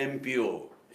MPO,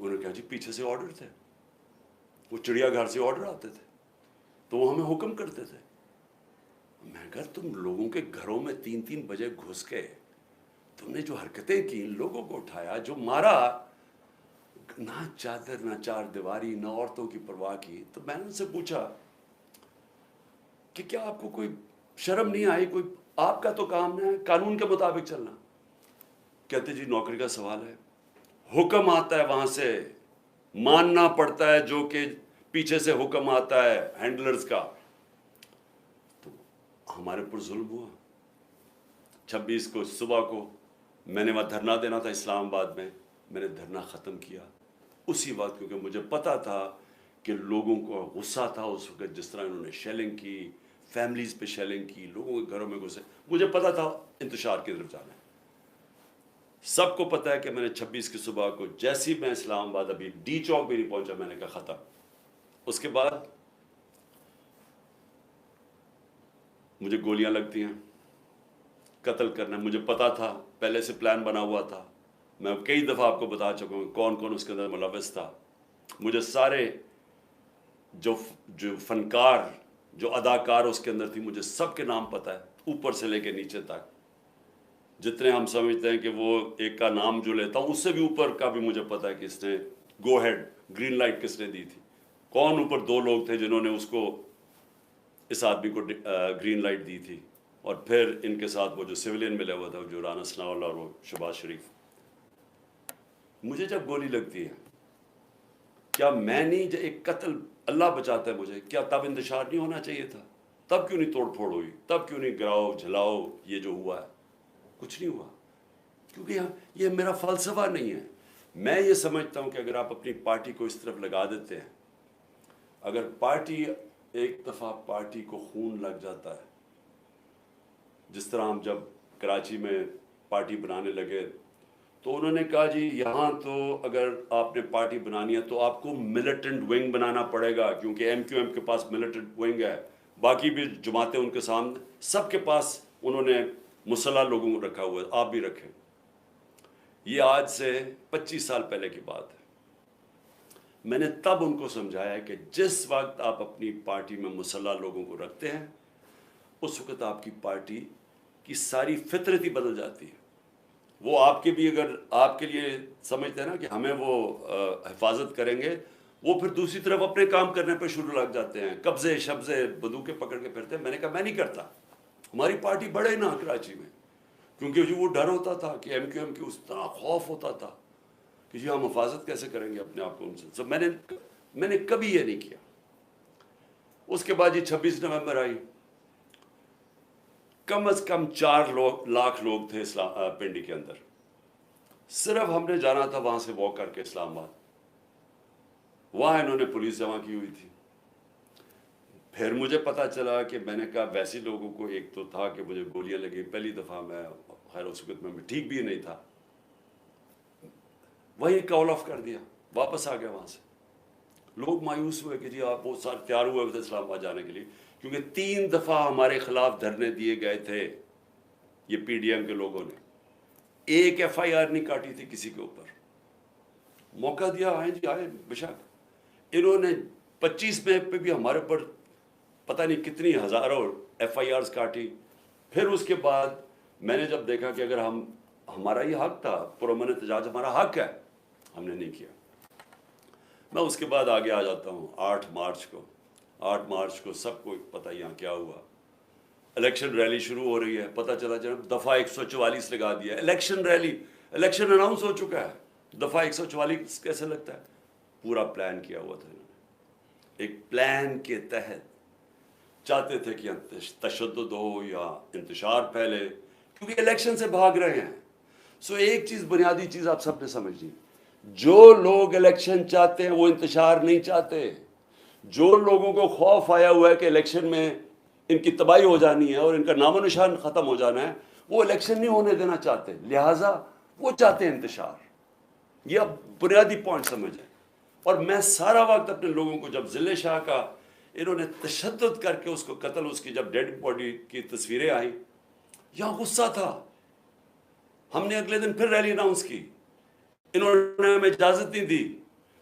انہوں نے کہا جی پیچھے سے آرڈر تھے، وہ چڑیا گھر سے آرڈر آتے تھے تو وہ ہمیں حکم کرتے تھے۔ میں کہا تم لوگوں کے گھروں میں 3 بجے گھس کے تم نے جو حرکتیں کی، لوگوں کو اٹھایا، جو مارا، نہ چادر نہ چار دیواری نہ عورتوں کی پرواہ کی، تو میں نے ان سے پوچھا کہ کیا آپ کو کوئی شرم نہیں آئی؟ کوئی آپ کا تو کام ہے قانون کے مطابق چلنا۔ کہتے جی نوکری کا سوال ہے، حکم آتا ہے وہاں سے، ماننا پڑتا ہے جو کہ پیچھے سے حکم آتا ہے ہینڈلرز کا۔ تو ہمارے پر ظلم ہوا۔ 26 کو صبح کو میں نے وہاں دھرنا دینا تھا اسلام آباد میں نے دھرنا ختم کیا اسی وقت، کیونکہ مجھے پتا تھا کہ لوگوں کو غصہ تھا اس وقت، جس طرح انہوں نے شیلنگ کی، فیملیز پہ شیلنگ کی، لوگوں کے گھروں میں گھسے، مجھے پتا تھا انتشار کی طرف جانا ہے۔ سب کو پتا ہے کہ میں نے 26 کی صبح کو جیسی میں اسلام آباد ابھی ڈی چوک بھی نہیں پہنچا، میں نے کہا ختم۔ اس کے بعد مجھے گولیاں لگتی ہیں، قتل کرنا، مجھے پتا تھا، پہلے سے پلان بنا ہوا تھا۔ میں کئی دفعہ آپ کو بتا چکا ہوں کون کون اس کے اندر ملوث تھا۔ مجھے سارے جو فنکار، جو اداکار اس کے اندر تھی، مجھے سب کے نام پتا ہے، اوپر سے لے کے نیچے تک۔ جتنے ہم سمجھتے ہیں کہ وہ ایک کا نام جو لیتا ہوں، اس سے بھی اوپر کا بھی مجھے پتا ہے کہ اس نے گو ہیڈ، گرین لائٹ کس نے دی تھی، کون اوپر 2 لوگ تھے جنہوں نے اس کو، اس آدمی کو گرین لائٹ دی تھی، اور پھر ان کے ساتھ وہ جو سویلین ملا ہوا تھا، جو رانا ثناء اللہ اور وہ شہباز شریف۔ مجھے جب گولی لگتی ہے، کیا میں نہیں، ایک قتل اللہ بچاتا ہے مجھے، کیا تب انتشار نہیں ہونا چاہیے تھا؟ تب کیوں نہیں توڑ پھوڑ ہوئی؟ تب کیوں نہیں گراؤ جھلاؤ یہ جو ہوا ہے؟ کچھ نہیں ہوا، کیونکہ یہ میرا فلسفہ نہیں ہے۔ میں یہ سمجھتا ہوں کہ اگر آپ اپنی پارٹی کو اس طرف لگا دیتے ہیں، اگر پارٹی ایک دفعہ پارٹی کو خون لگ جاتا ہے، جس طرح ہم جب کراچی میں پارٹی بنانے لگے تو انہوں نے کہا جی یہاں تو اگر آپ نے پارٹی بنانی ہے تو آپ کو ملیٹنٹ ونگ بنانا پڑے گا، کیونکہ ایم کیو ایم کے پاس ملیٹنٹ ونگ ہے، باقی بھی جماعتیں ان کے سامنے، سب کے پاس انہوں نے مسلح لوگوں کو رکھا ہوا ہے، آپ بھی رکھیں۔ یہ آج سے 25 سال پہلے کی بات ہے۔ میں نے تب ان کو سمجھایا کہ جس وقت آپ اپنی پارٹی میں مسلح لوگوں کو رکھتے ہیں، اس وقت آپ کی پارٹی کی ساری فطرت ہی بدل جاتی ہے۔ وہ آپ کے بھی، اگر آپ کے لیے سمجھتے ہیں نا کہ ہمیں وہ حفاظت کریں گے، وہ پھر دوسری طرف اپنے کام کرنے پہ شروع لگ جاتے ہیں، قبضے شبضے بندوقیں پکڑ کے پھرتے ہیں۔ میں نے کہا میں نہیں کرتا، ہماری پارٹی بڑھے نا کراچی میں، کیونکہ جو وہ ڈر ہوتا تھا کہ ایم کیو ایم کی، اس طرح خوف ہوتا تھا کہ جی ہم حفاظت کیسے کریں گے اپنے آپ کو ان سے۔ سو میں نے کبھی یہ نہیں کیا۔ اس کے بعد یہ 26 نومبر آئی، کم از کم 4 لاکھ لوگ تھے پنڈی کے اندر، صرف ہم نے جانا تھا وہاں سے واک کر کے اسلام آباد، وہاں انہوں نے پولیس جمع کی ہوئی تھی۔ پھر مجھے پتا چلا کہ میں نے کہا ویسے لوگوں کو، ایک تو تھا کہ مجھے گولیاں لگی پہلی دفعہ، میں خیر اس وقت میں ٹھیک بھی نہیں تھا، وہی کال آف کر دیا، واپس آ گیا وہاں سے۔ لوگ مایوس ہوئے کہ جی آپ بہت سارے تیار ہوئے تھے اسلام آباد جانے کے لیے، کیونکہ 3 دفعہ ہمارے خلاف دھرنے دیے گئے تھے یہ پی ڈی ایم کے لوگوں نے، ایک ایف آئی آر نہیں کاٹی تھی کسی کے اوپر، موقع دیا آئیں جی آئے بشک۔ انہوں نے 25 میں پہ بھی ہمارے پر پتہ نہیں کتنی ہزاروں ایف آئی آرز کاٹی۔ پھر اس کے بعد میں نے جب دیکھا کہ اگر ہمارا یہ حق تھا، پرامن احتجاج ہمارا حق ہے، ہم نے نہیں کیا۔ میں اس کے بعد آگے آ جاتا ہوں 8 مارچ کو سب کو پتہ یہاں کیا ہوا۔ الیکشن ریلی شروع ہو رہی ہے، پتہ چلا جناب دفعہ 144 لگا دیا۔ الیکشن ریلی، الیکشن اناؤنس ہو چکا ہے، دفعہ 144 کیسے لگتا ہے؟ پورا پلان کیا ہوا تھا انہوں نے، ایک پلان کے تحت چاہتے تھے کہ تشدد ہو یا انتشار پھیلے، کیونکہ الیکشن سے بھاگ رہے ہیں۔ سو ایک چیز، بنیادی چیز آپ سب نے سمجھ لی، جو لوگ الیکشن چاہتے ہیں وہ انتشار نہیں چاہتے۔ جو لوگوں کو خوف آیا ہوا ہے کہ الیکشن میں ان کی تباہی ہو جانی ہے اور ان کا نام و نشان ختم ہو جانا ہے، وہ الیکشن نہیں ہونے دینا چاہتے، لہٰذا وہ چاہتے ہیں انتشار۔ یہ اب بنیادی پوائنٹ سمجھیں۔ اور میں سارا وقت اپنے لوگوں کو، جب ضلع شاہ کا انہوں نے تشدد کر کے اس کو قتل، اس کی جب ڈیڈ باڈی کی تصویریں آئیں، یہاں غصہ تھا۔ ہم نے اگلے دن پھر ریلی اناؤنس کی، انہوں نے ہمیں اجازت نہیں دی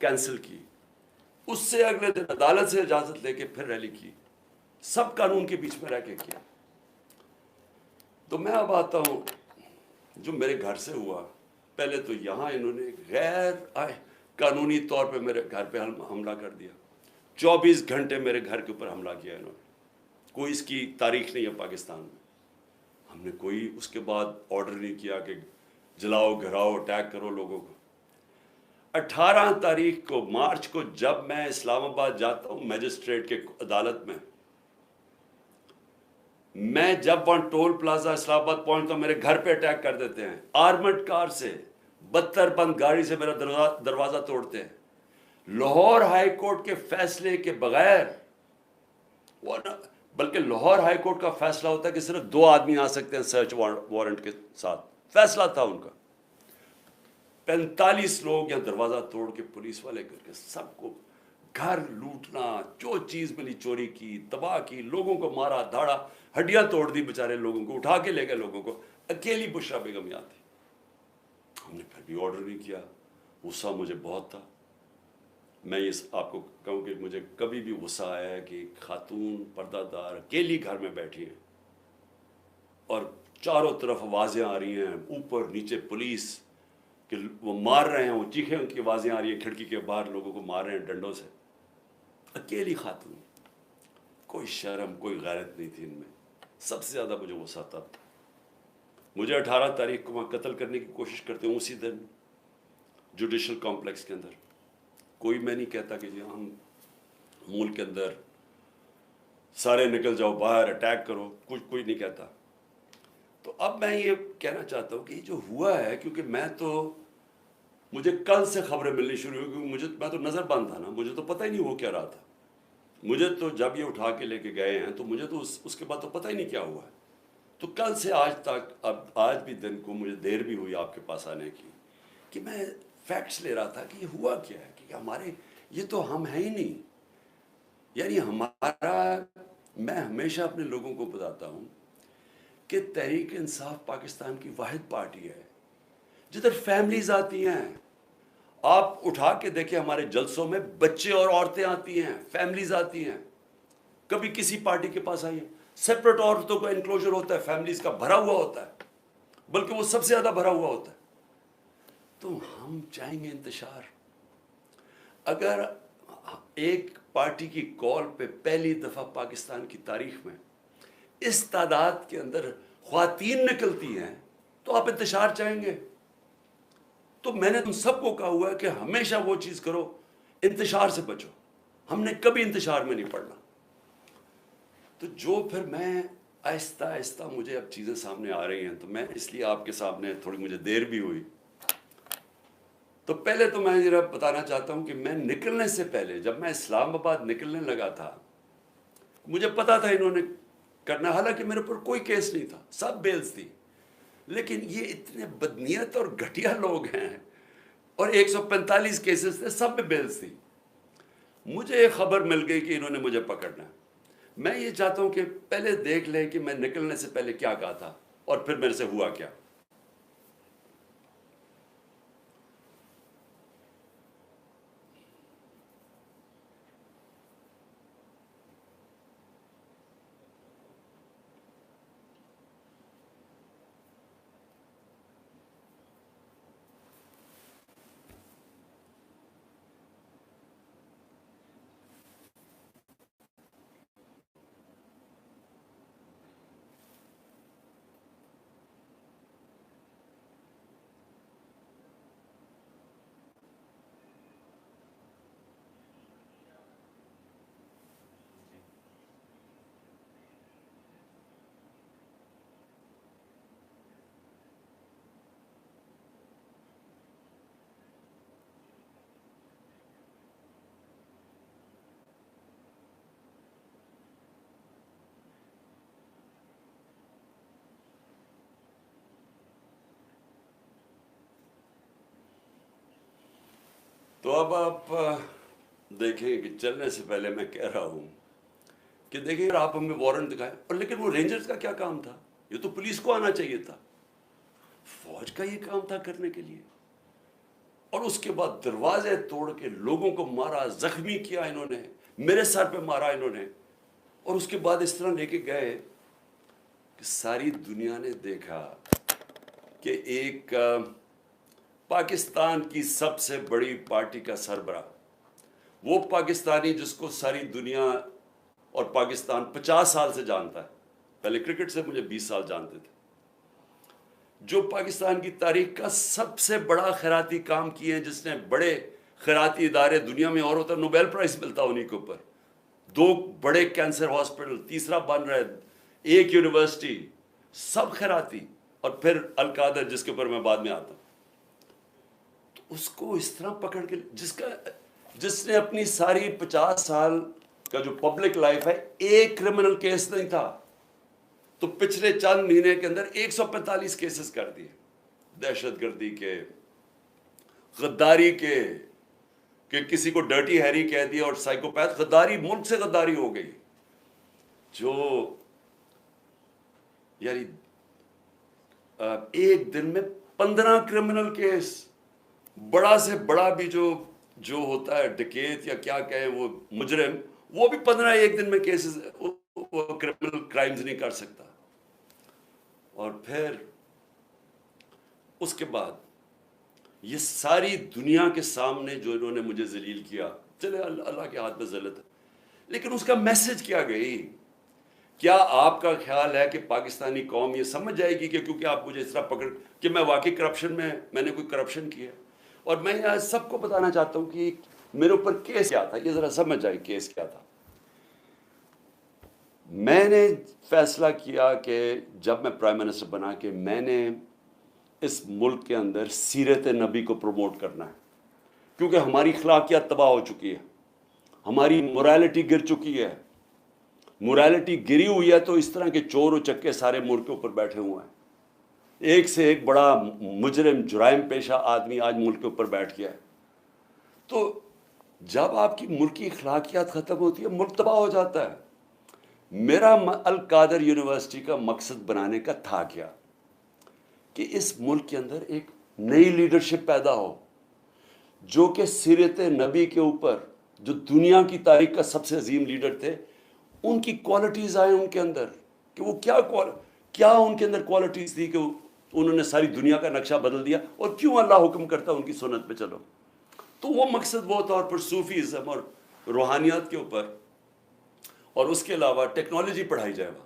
کینسل کی. اس سے اگلے دن عدالت سے اجازت لے کے پھر ریلی کی, سب قانون کے بیچ میں رہ کے کیا. تو میں اب آتا ہوں جو میرے گھر سے ہوا. پہلے تو یہاں انہوں نے غیر قانونی طور پہ میرے گھر پہ حملہ کر دیا. 24 گھنٹے میرے گھر کے اوپر حملہ کیا انہوں نے. کوئی اس کی تاریخ نہیں ہے پاکستان میں. ہم نے کوئی اس کے بعد آرڈر نہیں کیا کہ جلاؤ, گھراؤ, اٹیک کرو لوگوں کو. 18 تاریخ کو مارچ کو جب میں اسلام آباد جاتا ہوں میجسٹریٹ کے عدالت میں جب وہاں ٹول پلازا اسلام آباد پہنچتا ہوں میرے گھر پہ اٹیک کر دیتے ہیں آرمڈ کار سے, 72 بند گاڑی سے میرا دروازہ توڑتے ہیں. لاہور ہائی کورٹ کے فیصلے کے بغیر, بلکہ لاہور ہائی کورٹ کا فیصلہ ہوتا ہے کہ صرف 2 آدمی آ سکتے ہیں سرچ وارنٹ کے ساتھ, فیصلہ تھا ان کا. 45 لوگ یہاں دروازہ توڑ کے پولیس والے کر کے سب کو گھر لوٹنا, جو چیز ملی چوری کی, تباہ کی, لوگوں کو مارا دھاڑا, ہڈیاں توڑ دی بیچارے لوگوں کو, اٹھا کے لے گئے لوگوں کو. اکیلی بشرا بیگم یہاں تھی. ہم نے پھر بھی آرڈر نہیں کیا. غصہ مجھے بہت تھا. میں یہ آپ کو کہوں کہ مجھے کبھی بھی غصہ آیا ہے کہ خاتون پردہ دار اکیلی گھر میں بیٹھی ہیں اور چاروں طرف آوازیں آ رہی ہیں, اوپر نیچے پولیس کہ وہ مار رہے ہیں, وہ چیخیں ان کی آوازیں آ رہی ہیں, کھڑکی کے باہر لوگوں کو مار رہے ہیں ڈنڈوں سے. اکیلی خاتون, کوئی شرم کوئی غیرت نہیں تھی ان میں. سب سے زیادہ مجھے غصہ تھا. مجھے 18 تاریخ کو وہاں قتل کرنے کی کوشش کرتے ہیں اسی دن جوڈیشل کمپلیکس کے اندر. کوئی میں نہیں کہتا کہ جی ہم ملک کے اندر سارے نکل جاؤ باہر اٹیک کرو, کوئی نہیں کہتا. تو اب میں یہ کہنا چاہتا ہوں کہ یہ جو ہوا ہے, کیونکہ مجھے کل سے خبریں ملنی شروع ہوئی, کیونکہ میں تو نظر بند تھا نا, مجھے تو پتہ ہی نہیں ہو کیا رہا تھا. مجھے تو جب یہ اٹھا کے لے کے گئے ہیں تو مجھے تو اس کے بعد تو پتہ ہی نہیں کیا ہوا ہے. تو کل سے آج تک, اب آج بھی دن کو مجھے دیر بھی ہوئی آپ کے پاس آنے کی, کہ میں فیکٹس لے رہا تھا کہ یہ ہوا کیا ہے, کہ ہمارے یہ تو ہم ہیں ہی نہیں. یعنی میں ہمیشہ اپنے لوگوں کو بتاتا ہوں کہ تحریک انصاف پاکستان کی واحد پارٹی ہے جدھر فیملیز آتی ہیں. آپ اٹھا کے دیکھیں ہمارے جلسوں میں بچے اور عورتیں آتی ہیں, فیملیز آتی ہیں. کبھی کسی پارٹی کے پاس آئی ہیں, سیپریٹ عورتوں کا انکلوجر ہوتا ہے, فیملیز کا بھرا ہوا ہوتا ہے, بلکہ وہ سب سے زیادہ بھرا ہوا ہوتا ہے. تو ہم چاہیں گے انتشار. اگر ایک پارٹی کی کال پہ پہلی دفعہ پاکستان کی تاریخ میں اس تعداد کے اندر خواتین نکلتی ہیں تو آپ انتشار چاہیں گے. تو میں نے تم سب کو کہا ہوا ہے کہ ہمیشہ وہ چیز کرو, انتشار سے بچو. ہم نے کبھی انتشار میں نہیں پڑنا. تو جو پھر میں آہستہ آہستہ مجھے اب چیزیں سامنے آ رہی ہیں, تو میں اس لیے آپ کے سامنے تھوڑی مجھے دیر بھی ہوئی. تو پہلے تو میں ذرا بتانا چاہتا ہوں کہ میں نکلنے سے پہلے, جب میں اسلام آباد نکلنے لگا تھا, مجھے پتا تھا انہوں نے کرنا, حالانکہ میرے پر کوئی کیس نہیں تھا, سب بیلز تھی. لیکن یہ اتنے بدنیت اور گھٹیا لوگ ہیں, اور 145 کیسز تھے, سب میں بیلز تھی. مجھے ایک خبر مل گئی کہ انہوں نے مجھے پکڑنا ہے. میں یہ چاہتا ہوں کہ پہلے دیکھ لیں کہ میں نکلنے سے پہلے کیا کہا تھا اور پھر میرے سے ہوا کیا. تو اب آپ دیکھیں کہ چلنے سے پہلے میں کہہ رہا ہوں کہ دیکھیں اگر آپ ہمیں وارنٹ دکھائیں, اور لیکن وہ رینجرز کا کیا کام تھا؟ یہ تو پولیس کو آنا چاہیے تھا, فوج کا یہ کام تھا کرنے کے لیے. اور اس کے بعد دروازے توڑ کے لوگوں کو مارا، زخمی کیا انہوں نے، میرے سر پہ مارا انہوں نے، اور اس کے بعد اس طرح لے کے گئے کہ ساری دنیا نے دیکھا کہ ایک پاکستان کی سب سے بڑی پارٹی کا سربراہ، وہ پاکستانی جس کو ساری دنیا اور پاکستان 50 سال سے جانتا ہے، پہلے کرکٹ سے مجھے 20 سال جانتے تھے، جو پاکستان کی تاریخ کا سب سے بڑا خیراتی کام کیے ہیں، جس نے بڑے خیراتی ادارے دنیا میں اور ہوتا ہے، نوبیل پرائز ملتا انہی کے اوپر، 2 بڑے کینسر ہاسپٹل، تیسرا بن رہا ہے، 1 یونیورسٹی، سب خیراتی، اور پھر القادر جس کے اوپر میں بعد میں آتا ہوں، اس کو اس طرح پکڑ کے، جس نے اپنی ساری 50 سال کا جو پبلک لائف ہے ایک کرمنل کیس نہیں تھا، تو پچھلے چند مہینے کے اندر 145 کیسز کر دیے، دہشت گردی کے، غداری کے، کہ کسی کو ڈرٹی ہیری کہہ دیا، اور سائیکوپیتھ، غداری، ملک سے غداری ہو گئی، جو یعنی ایک دن میں 15 کرمنل کیس، بڑا سے بڑا بھی جو ہوتا ہے ڈکیت یا کیا کہیں وہ مجرم، وہ بھی 15 ایک دن میں کیسز، وہ کرمنل کرائمز نہیں کر سکتا۔ اور پھر اس کے بعد یہ ساری دنیا کے سامنے جو انہوں نے مجھے ذلیل کیا، چلے اللہ کے ہاتھ میں ذلت ہے، لیکن اس کا میسج کیا گئی؟ کیا آپ کا خیال ہے کہ پاکستانی قوم یہ سمجھ جائے گی کہ کیونکہ آپ مجھے اس طرح پکڑ کہ میں واقعی کرپشن میں نے کوئی کرپشن کیا؟ اور میں یہاں سب کو بتانا چاہتا ہوں کہ میرے اوپر کیس کیا تھا، یہ ذرا سمجھ جائے کیس کیا تھا۔ میں نے فیصلہ کیا کہ جب میں پرائم منسٹر بنا کہ میں نے اس ملک کے اندر سیرت نبی کو پروموٹ کرنا ہے، کیونکہ ہماری اخلاقیات تباہ ہو چکی ہے، ہماری موریلٹی گر چکی ہے، موریلٹی گری ہوئی ہے تو اس طرح کے چور و چکے سارے ملک کے اوپر بیٹھے ہوئے ہیں، ایک سے ایک بڑا مجرم جرائم پیشہ آدمی آج ملک کے اوپر بیٹھ گیا ہے۔ تو جب آپ کی ملکی اخلاقیات ختم ہوتی ہے، ملک تباہ ہو جاتا ہے۔ میرا القادر یونیورسٹی کا مقصد بنانے کا تھا کیا کہ اس ملک کے اندر ایک نئی لیڈرشپ پیدا ہو، جو کہ سیرت نبی کے اوپر، جو دنیا کی تاریخ کا سب سے عظیم لیڈر تھے، ان کی کوالٹیز آئیں ان کے اندر، کہ وہ کیا ان کے اندر کوالٹیز تھی کہ انہوں نے ساری دنیا کا نقشہ بدل دیا، اور کیوں اللہ حکم کرتا ان کی سنت پہ چلو۔ تو وہ مقصد وہ تھا، اور پھر صوفیزم اور روحانیات کے اوپر، اور اس کے علاوہ ٹیکنالوجی پڑھائی جائے گا،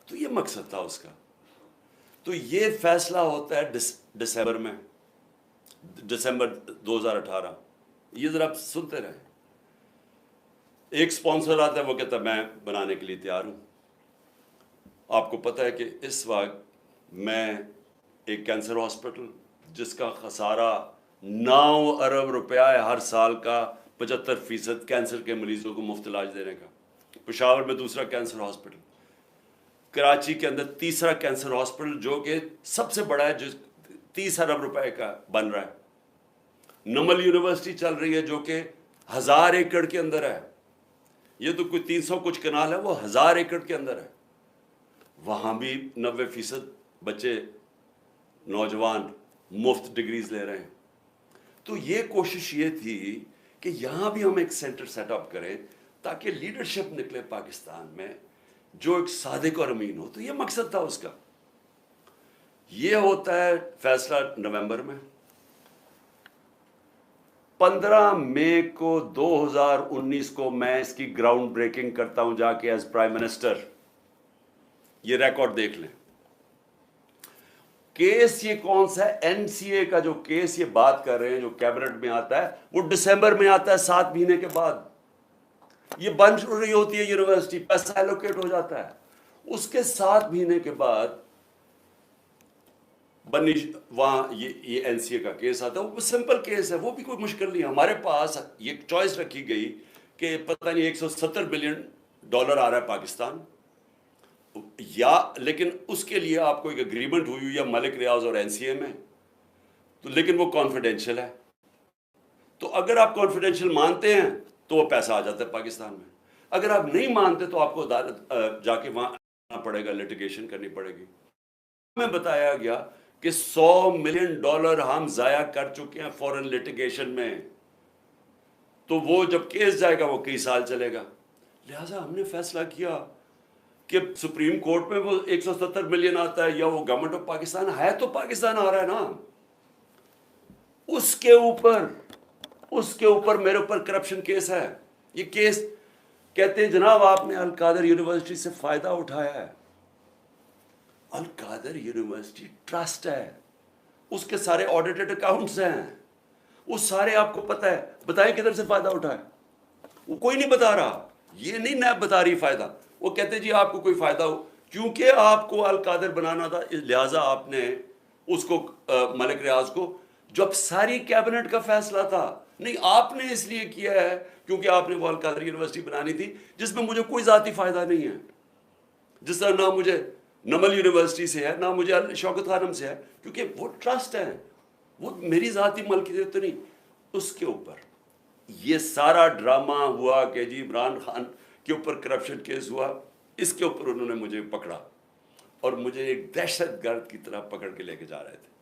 تو یہ مقصد تھا اس کا۔ تو یہ فیصلہ ہوتا ہے دسمبر 2018، یہ ذرا آپ سنتے رہیں۔ ایک سپانسر آتا ہے، وہ کہتا ہے میں بنانے کے لیے تیار ہوں۔ آپ کو پتہ ہے کہ اس وقت میں ایک کینسر ہاسپٹل جس کا خسارہ 9 ارب روپیہ ہے ہر سال کا، 75% کینسر کے مریضوں کو مفت علاج دینے کا، پشاور میں دوسرا کینسر ہاسپٹل، کراچی کے اندر تیسرا کینسر ہاسپٹل جو کہ سب سے بڑا ہے، جو 30 ارب روپے کا بن رہا ہے۔ نمل یونیورسٹی چل رہی ہے جو کہ 1000 ایکڑ کے اندر ہے، یہ تو کوئی 300 کچھ کنال ہے، وہ 1000 ایکڑ کے اندر ہے، وہاں بھی 90% بچے نوجوان مفت ڈگریز لے رہے ہیں۔ تو یہ کوشش یہ تھی کہ یہاں بھی ہم ایک سینٹر سیٹ اپ کریں تاکہ لیڈرشپ نکلے پاکستان میں جو ایک صادق اور امین ہو۔ تو یہ مقصد تھا اس کا۔ یہ ہوتا ہے فیصلہ نومبر میں۔ 15 مئی کو 2019 کو میں اس کی گراؤنڈ بریکنگ کرتا ہوں جا کے ایز پرائم منسٹر۔ یہ ریکارڈ دیکھ لیں۔ کیس یہ کون سا ہے؟ این سی اے کا جو کیس یہ بات کر رہے ہیں جو کیبنٹ میں آتا ہے، وہ دسمبر میں آتا ہے، 7 مہینے کے بعد۔ یہ بن رہی ہوتی ہے یونیورسٹی، پیسہ ایلوکیٹ ہو جاتا ہے، اس کے 7 مہینے کے بعد وہاں یہ این سی اے کا کیس آتا ہے۔ وہ سمپل کیس ہے، وہ بھی کوئی مشکل نہیں ہے۔ ہمارے پاس یہ چوائس رکھی گئی کہ پتہ نہیں $170 بلین آ رہا ہے پاکستان، لیکن اس کے لیے آپ کو ایک اگریمنٹ ہوئی ہے ملک ریاض اور این سی اے میں، تو لیکن وہ کانفیڈینشیل ہے۔ تو اگر آپ کانفیڈینشیل مانتے ہیں تو وہ پیسہ آ جاتا ہے پاکستان میں، اگر آپ نہیں مانتے تو آپ کو عدالت جا کے وہاں آنا پڑے گا، لٹیگیشن کرنی پڑے گی۔ ہمیں بتایا گیا کہ $100 ملین ہم ضائع کر چکے ہیں فورن لٹیگیشن میں، تو وہ جب کیس جائے گا وہ کئی سال چلے گا. لہٰذا ہم نے فیصلہ کیا کہ سپریم کورٹ میں وہ 170 ملین آتا ہے، یا وہ گورنمنٹ آف پاکستان ہے تو پاکستان آ رہا ہے نا، اس کے اوپر میرے اوپر کرپشن کیس ہے. یہ کیس کہتے ہیں جناب آپ نے القادر یونیورسٹی سے فائدہ اٹھایا ہے. القادر یونیورسٹی ٹرسٹ ہے، اس کے سارے آڈیٹڈ اکاؤنٹس ہیں، وہ سارے آپ کو پتہ ہے. بتائیں کدھر سے فائدہ اٹھایا؟ وہ کوئی نہیں بتا رہا. یہ نہیں نیب بتا رہی فائدہ. وہ کہتے جی آپ کو کوئی فائدہ ہو، کیونکہ آپ کو القادر بنانا تھا لہٰذا آپ نے اس کو ملک ریاض کو، جب ساری کیبنٹ کا فیصلہ تھا. نہیں، آپ نے اس لیے کیا ہے کیونکہ آپ نے وہ القادر یونیورسٹی بنانی تھی جس میں مجھے کوئی ذاتی فائدہ نہیں ہے، جس طرح نہ مجھے نمل یونیورسٹی سے ہے، نہ مجھے شوکت خانم سے ہے، کیونکہ وہ ٹرسٹ ہے، وہ میری ذاتی ملکیت تو نہیں. اس کے اوپر یہ سارا ڈرامہ ہوا کہ جی عمران خان کے اوپر کرپشن کیس ہوا، اس کے اوپر انہوں نے مجھے پکڑا اور مجھے ایک دہشت گرد کی طرح پکڑ کے لے کے جا رہے تھے.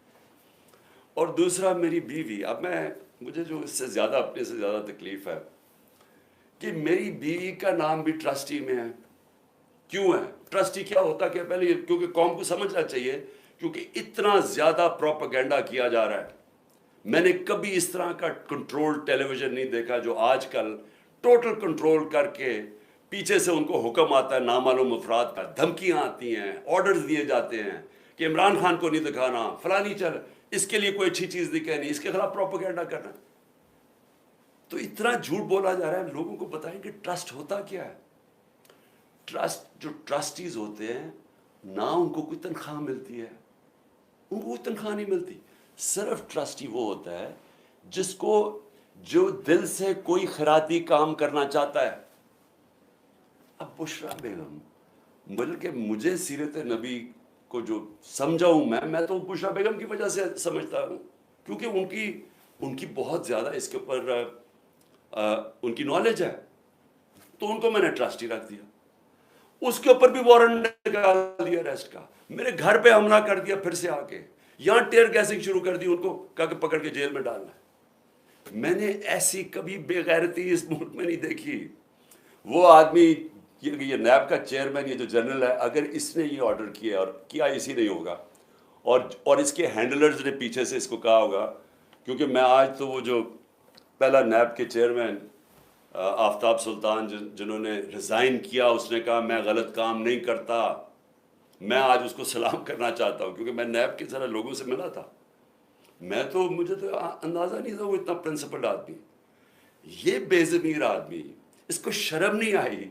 اور دوسرا میری بیوی. اب مجھے جو اس سے زیادہ اپنے سے زیادہ تکلیف ہے کہ میری بیوی کا نام بھی ٹرسٹی میں ہے. کیوں ہے؟ ٹرسٹی کیا ہوتا کہ پہلے کیونکہ قوم کو سمجھنا چاہیے، کیونکہ اتنا زیادہ پروپیگنڈا کیا جا رہا ہے. میں نے کبھی اس طرح کا کنٹرول ٹیلی ویژن نہیں دیکھا جو آج کل ٹوٹل کنٹرول کر کے پیچھے سے ان کو حکم آتا ہے نامعلوم افراد کا، دھمکیاں آتی ہیں، آرڈرز دیے جاتے ہیں کہ عمران خان کو نہیں دکھانا، فلانی چل، اس کے لیے کوئی اچھی چیز نہیں کہنی، اس کے خلاف پروپیگنڈا کرنا. تو اتنا جھوٹ بولا جا رہا ہے. لوگوں کو بتائیں کہ ٹرسٹ ہوتا کیا ہے. ٹرسٹ، جو ٹرسٹیز ہوتے ہیں نہ ان کو کوئی تنخواہ ملتی ہے، ان کو کوئی تنخواہ نہیں ملتی. صرف ٹرسٹی وہ ہوتا ہے جس کو جو دل سے کوئی خیراتی کام کرنا چاہتا ہے. اب بشرا بیگم، بلکہ مجھے سیرت نبی کو جو سمجھا ہوں میں تو بشرا بیگم کی وجہ سے سمجھتا ہوں، کیونکہ ان کی بہت زیادہ اس کے اوپر ان کی نالج ہے، تو ان کو میں نے ٹرسٹی رکھ دیا. اس کے اوپر بھی وارنٹ نکال دیا اریسٹ کا، میرے گھر پہ حملہ کر دیا، پھر سے آ کے یہاں ٹیئر گیسنگ شروع کر دی، ان کو کہا کہ پکڑ کے جیل میں ڈالنا ہے. میں نے ایسی کبھی بے غیرتی اس ملک میں نہیں دیکھی. وہ آدمی یہ نیب کا چیئرمین، یہ جو جنرل ہے، اگر اس نے یہ آرڈر کیا اور کیا اسی نہیں ہوگا، اور اس کے ہینڈلرز نے پیچھے سے اس کو کہا ہوگا، کیونکہ میں آج تو وہ جو پہلا نیب کے چیئرمین آفتاب سلطان جنہوں نے ریزائن کیا، اس نے کہا میں غلط کام نہیں کرتا. میں آج اس کو سلام کرنا چاہتا ہوں کیونکہ میں نیب کے ذرا لوگوں سے ملا تھا. مجھے تو اندازہ نہیں تھا وہ اتنا پرنسپل آدمی، یہ بے ضمیر آدمی، اس کو شرم نہیں آئی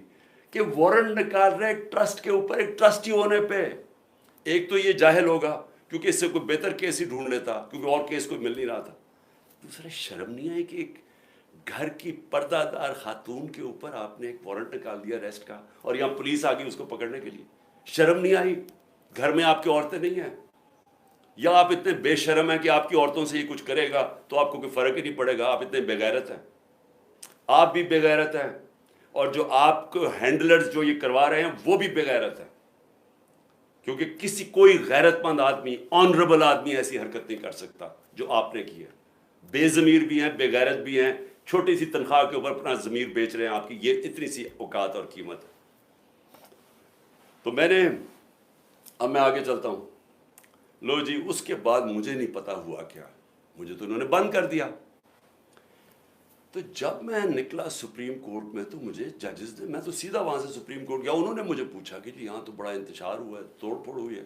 کہ وارنٹ نکال رہے ٹرسٹ کے اوپر، ایک ٹرسٹی ہونے پہ. ایک تو یہ جاہل ہوگا کیونکہ اس سے کوئی بہتر کیس ہی ڈھونڈ لیتا کیونکہ اور کیس کوئی مل نہیں رہا تھا. دوسرا شرم نہیں آئی کہ ایک گھر کی پردہ دار خاتون کے اوپر آپ نے ایک وارنٹ نکال دیا اریسٹ کا، اور یہاں پولیس آ گئی اس کو پکڑنے کے لیے. شرم نہیں آئی؟ گھر میں آپ کی عورتیں نہیں ہیں؟ یا آپ اتنے بے شرم ہیں کہ آپ کی عورتوں سے یہ کچھ کرے گا تو آپ کو کوئی فرق ہی نہیں پڑے گا؟ آپ اتنے بے غیرت ہیں. آپ بھی بے غیرت ہیں، اور جو آپ کو ہینڈلرز جو یہ کروا رہے ہیں وہ بھی بے غیرت ہیں، کیونکہ کوئی غیرت مند آدمی، آنریبل آدمی ایسی حرکت نہیں کر سکتا جو آپ نے کی ہے. بے ضمیر بھی ہیں، بے غیرت بھی ہیں، چھوٹی سی تنخواہ کے اوپر اپنا ضمیر بیچ رہے ہیں آپ کی. یہ اتنی سی اوقات اور قیمت ہے. تو اب میں آگے چلتا ہوں. لو جی، اس کے بعد مجھے نہیں پتا ہوا کیا، مجھے تو انہوں نے بند کر دیا. تو جب میں نکلا سپریم کورٹ میں تو مجھے ججز نے، میں تو سیدھا وہاں سے سپریم کورٹ گیا، انہوں نے مجھے پوچھا کہ جی یہاں تو بڑا انتشار ہوا ہے، توڑ پھوڑ ہوئی ہے.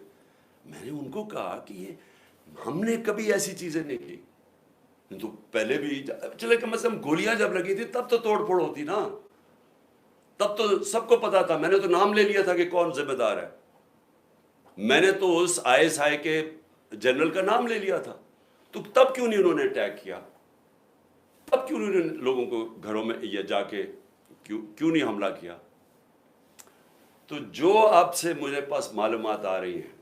میں نے ان کو کہا کہ یہ ہم نے کبھی ایسی چیزیں نہیں کی. تو پہلے بھی چلے کم از کم گولیاں جب لگی تھی تب تو توڑ پھوڑ ہوتی نا، تب تو سب کو پتا تھا. میں نے تو نام لے لیا تھا کہ کون ذمہ دار ہے. میں نے تو اس ISI کے جنرل کا نام لے لیا تھا. تو تب کیوں نہیں انہوں نے اٹیک کیا؟ تب کیوں انہوں نے لوگوں کو گھروں میں یہ جا کے کیوں نہیں حملہ کیا؟ تو جو اب سے مجھے پاس معلومات آ رہی ہیں،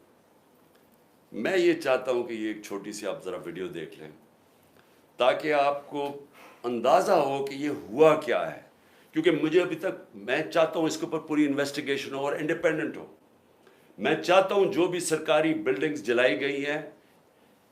میں یہ چاہتا ہوں کہ یہ ایک چھوٹی سی آپ ذرا ویڈیو دیکھ لیں تاکہ آپ کو اندازہ ہو کہ یہ ہوا کیا ہے. کیونکہ مجھے ابھی تک، میں چاہتا ہوں اس کے اوپر پوری انویسٹیگیشن ہو اور انڈیپینڈنٹ ہو. میں چاہتا ہوں جو بھی سرکاری بلڈنگز جلائی گئی ہیں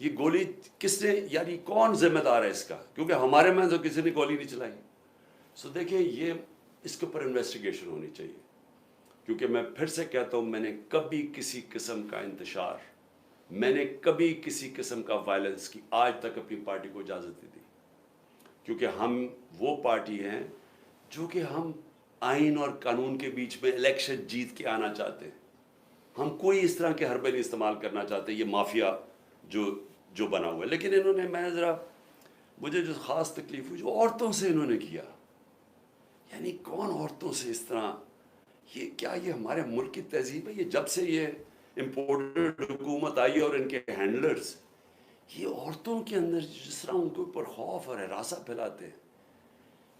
یہ گولی کس نے، یعنی کون ذمہ دار ہے اس کا؟ کیونکہ ہمارے میں تو کسی نے گولی نہیں چلائی. سو دیکھیں یہ اس کے اوپر انویسٹیگیشن ہونی چاہیے، کیونکہ میں پھر سے کہتا ہوں میں نے کبھی کسی قسم کا انتشار، میں نے کبھی کسی قسم کا وائلنس کی آج تک اپنی پارٹی کو اجازت نہیں دی، کیونکہ ہم وہ پارٹی ہیں جو کہ ہم آئین اور قانون کے بیچ میں الیکشن جیت کے آنا چاہتے ہیں. ہم کوئی اس طرح کے حربے نہیں استعمال کرنا چاہتے، یہ مافیا جو بنا ہوا ہے. لیکن انہوں نے، میں ذرا، مجھے جو خاص تکلیف ہوئی جو عورتوں سے انہوں نے کیا، یعنی کون عورتوں سے اس طرح، یہ کیا یہ ہمارے ملک کی تہذیب ہے؟ یہ جب سے یہ امپورٹڈ حکومت آئی اور ان کے ہینڈلرز یہ عورتوں کے اندر جس طرح ان کے اوپر خوف اور ہراسہ پھیلاتے ہیں،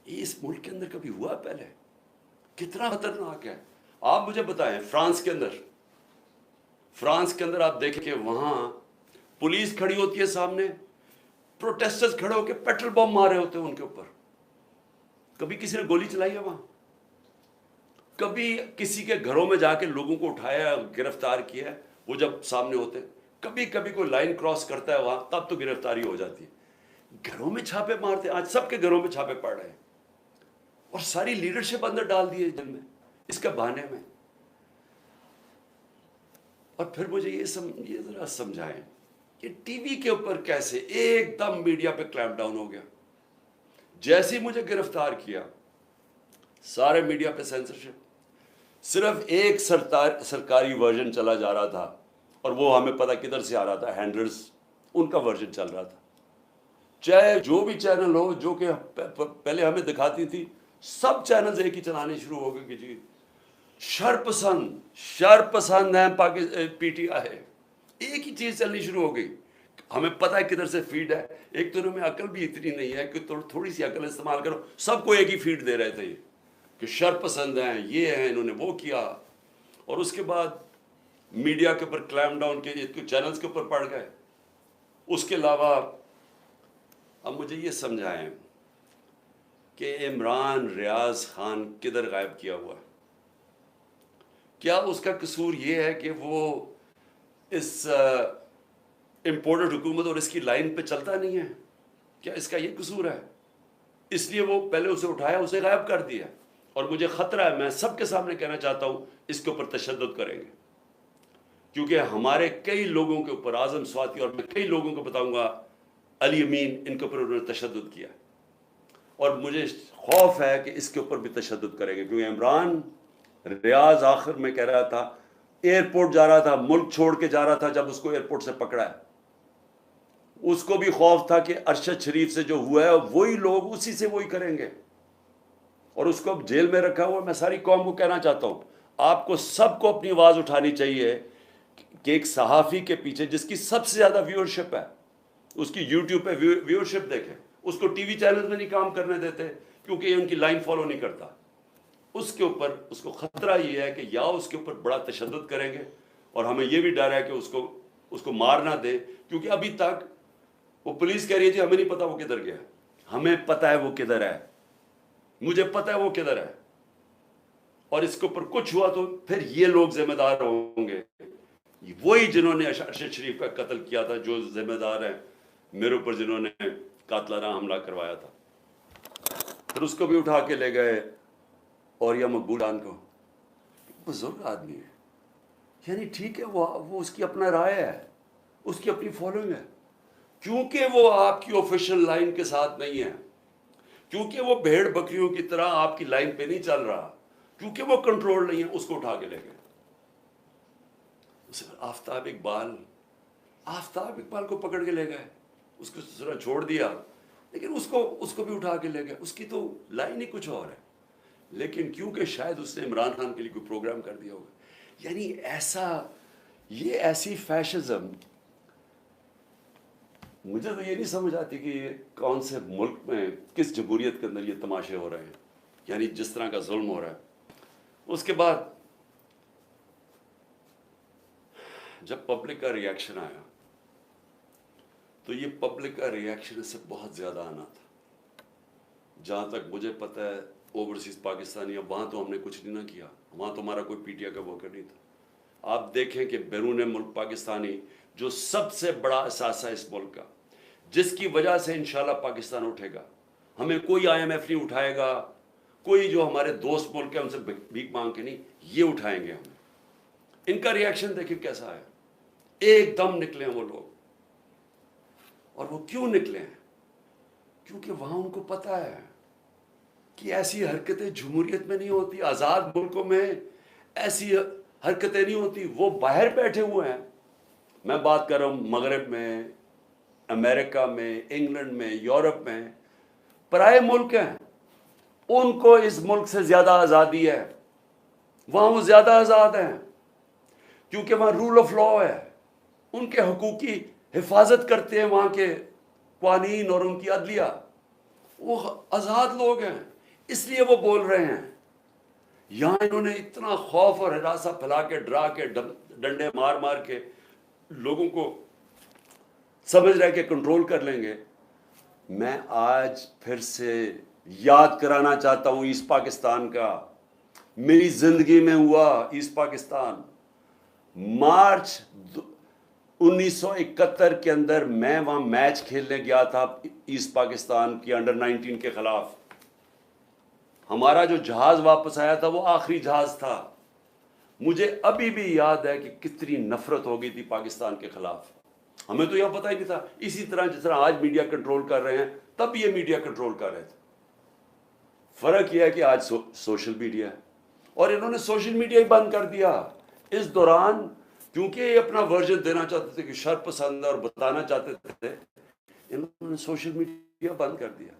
یہ اس ملک کے اندر کبھی ہوا پہلے؟ کتنا خطرناک ہے. آپ مجھے بتائیں فرانس کے اندر آپ دیکھیں کہ وہاں پولیس کھڑی ہوتی ہے سامنے، پروٹیسٹرز کھڑے ہو کے پیٹرول بم مارے ہوتے ہیں ان کے اوپر. کبھی کسی نے گولی چلائی ہے وہاں؟ کبھی کسی کے گھروں میں جا کے لوگوں کو اٹھایا، گرفتار کیا ہے؟ وہ جب سامنے ہوتے، کبھی کوئی لائن کراس کرتا ہے وہاں، تب تو گرفتاری ہو جاتی ہے. گھروں میں چھاپے مارتے ہیں، آج سب کے گھروں میں چھاپے پڑ رہے ہیں، اور ساری لیڈرشپ اندر ڈال دی ہے جن میں اس کے بہانے میں. اور پھر مجھے یہ ذرا سمجھائیں کہ ٹی وی کے اوپر کیسے ایک دم میڈیا پہ کلیمپ ڈاؤن ہو گیا. جیسے ہی مجھے گرفتار کیا سارے میڈیا پہ سینسرشپ، صرف ایک سرکاری ورژن چلا جا رہا تھا، اور وہ ہمیں پتہ کدھر سے آ رہا تھا، ہینڈلرز ان کا ورژن چل رہا تھا. چاہے جو بھی چینل ہو جو کہ پہلے ہمیں دکھاتی تھی، سب چینلز ایک ہی چلانے شروع ہو گئے کہ جی شر پسند ہیں پی ٹی آئی ہے. ایک ہی چیز چلنی شروع ہو گئی. ہمیں پتہ ہے کدھر سے فیڈ ہے. ایک تو انہوں میں عقل بھی اتنی نہیں ہے کہ تھوڑی سی عقل استعمال کرو، سب کو ایک ہی فیڈ دے رہے تھے یہ کہ شر پسند ہیں، یہ ہیں، انہوں نے وہ کیا. اور اس کے بعد میڈیا کے اوپر کلیمپ ڈاؤن کے چینلز کے اوپر پڑ گئے. اس کے علاوہ اب مجھے یہ سمجھائیں کہ عمران ریاض خان کدھر غائب کیا ہوا ہے؟ کیا اس کا قصور یہ ہے کہ وہ اس امپورٹڈ حکومت اور اس کی لائن پہ چلتا نہیں ہے؟ کیا اس کا یہ قصور ہے؟ اس لیے وہ پہلے اسے اٹھایا، اسے غائب کر دیا. اور مجھے خطرہ ہے، میں سب کے سامنے کہنا چاہتا ہوں اس کے اوپر تشدد کریں گے، کیونکہ ہمارے کئی لوگوں کے اوپر، اعظم سواتی اور میں کئی لوگوں کو بتاؤں گا، علی امین، ان کے اوپر انہوں نے تشدد کیا. اور مجھے خوف ہے کہ اس کے اوپر بھی تشدد کریں گے، کیونکہ عمران ریاض آخر میں کہہ رہا تھا، ایئرپورٹ جا رہا تھا، ملک چھوڑ کے جا رہا تھا، جب اس کو ایئرپورٹ سے پکڑا ہے اس کو بھی خوف تھا کہ ارشد شریف سے جو ہوا ہے وہی لوگ اسی سے وہی کریں گے، اور اس کو اب جیل میں رکھا ہوا. میں ساری قوم کو کہنا چاہتا ہوں، آپ کو سب کو اپنی آواز اٹھانی چاہیے کہ ایک صحافی کے پیچھے جس کی سب سے زیادہ ویورشپ ہے، اس کی یوٹیوب پہ ویورشپ دیکھیں، اس کو ٹی وی چینل میں نہیں کام کرنے دیتے کیونکہ یہ ان کی لائن فالو نہیں کرتا. اس کے اوپر اس کو خطرہ یہ ہے کہ یا اس کے اوپر بڑا تشدد کریں گے، اور ہمیں یہ بھی ڈر ہے کہ اس کو مار نہ دے، کیونکہ ابھی تک وہ پولیس کہہ رہی ہے جی ہمیں نہیں پتا وہ کدھر گیا. ہمیں پتا ہے وہ کدھر ہے، مجھے پتا ہے وہ کدھر ہے. اور اس کے اوپر کچھ ہوا تو پھر یہ لوگ ذمہ دار ہوں گے، وہی جنہوں نے ارشد شریف کا قتل کیا تھا، جو ذمہ دار ہیں میرے اوپر، جنہوں نے قاتلانہ حملہ کروایا تھا. پھر اس کو بھی اٹھا کے لے گئے، اور یا مقبول خان کو. بزرگ آدمی ہے، یعنی ٹھیک ہے وہ اس کی اپنا رائے ہے، اس کی اپنی فالوئنگ ہے، کیونکہ وہ آپ کی آفیشیل لائن کے ساتھ نہیں ہے، کیونکہ وہ بھیڑ بکریوں کی طرح آپ کی لائن پہ نہیں چل رہا، کیونکہ وہ کنٹرول نہیں ہے، اس کو اٹھا کے لے گئے. آفتاب اقبال کو پکڑ کے لے گئے، اس کو ذرا چھوڑ دیا، لیکن اس کو بھی اٹھا کے لے گئے. اس کی تو لائن ہی کچھ اور ہے، لیکن کیونکہ شاید اس نے عمران خان کے لیے کوئی پروگرام کر دیا ہوگا. یعنی ایسی فیشزم، مجھے تو یہ نہیں سمجھ آتی کہ یہ کون سے ملک میں، کس جمہوریت کے اندر یہ تماشے ہو رہے ہیں، یعنی جس طرح کا ظلم ہو رہا ہے. اس کے بعد جب پبلک کا ریاکشن آیا تو یہ پبلک کا ریاکشن سے بہت زیادہ آنا تھا. جہاں تک مجھے پتہ ہے اوورسیز پاکستانی، وہاں تو ہم نے کچھ نہیں نہ کیا، وہاں تو ہمارا کوئی پی ٹی آئی کا ورکر نہیں تھا. آپ دیکھیں کہ بیرون ملک پاکستانی جو سب سے بڑا اثاثہ اس ملک کا، جس کی وجہ سے انشاءاللہ پاکستان اٹھے گا. ہمیں کوئی IMF نہیں اٹھائے گا، کوئی جو ہمارے دوست ملک ہیں ان سے بھیک مانگ کے نہیں، یہ اٹھائیں گے ہمیں. ان کا ریئیکشن دیکھیں کیسا ہے، ایک دم نکلے ہیں وہ لوگ. اور وہ کیوں نکلے ہیں؟ کیونکہ وہاں ان کو پتہ ہے کہ ایسی حرکتیں جمہوریت میں نہیں ہوتی، آزاد ملکوں میں ایسی حرکتیں نہیں ہوتی. وہ باہر بیٹھے ہوئے ہیں، میں بات کر رہا ہوں مغرب میں، امریکہ میں، انگلینڈ میں، یورپ میں، پرائے ملک ہیں. ان کو اس ملک سے زیادہ آزادی ہے، وہاں وہ زیادہ آزاد ہیں کیونکہ وہاں رول آف لا ہے. ان کے حقوق کی حفاظت کرتے ہیں وہاں کے قوانین اور ان کی عدلیہ. وہ آزاد لوگ ہیں، اس لیے وہ بول رہے ہیں. یہاں انہوں نے اتنا خوف اور ہراساں پھیلا کے، ڈرا کے، ڈنڈے مار مار کے لوگوں کو سمجھ رہے کہ کنٹرول کر لیں گے. میں آج پھر سے یاد کرانا چاہتا ہوں ایسٹ پاکستان کا. میری زندگی میں ہوا ایسٹ پاکستان. مارچ 1971 کے اندر میں وہاں میچ کھیلنے گیا تھا ایسٹ پاکستان کی انڈر-19 کے خلاف. ہمارا جو جہاز واپس آیا تھا وہ آخری جہاز تھا. مجھے ابھی بھی یاد ہے کہ کتنی نفرت ہو گئی تھی پاکستان کے خلاف. ہمیں تو یہ پتہ ہی نہیں تھا. اسی طرح جس طرح آج میڈیا کنٹرول کر رہے ہیں، تب یہ میڈیا کنٹرول کر رہے تھے. فرق یہ ہے کہ آج سوشل میڈیا ہے، اور انہوں نے سوشل میڈیا ہی بند کر دیا اس دوران. کیونکہ یہ اپنا ورژن دینا چاہتے تھے کہ شر پسند اور بتانا چاہتے تھے، انہوں نے سوشل میڈیا بند کر دیا.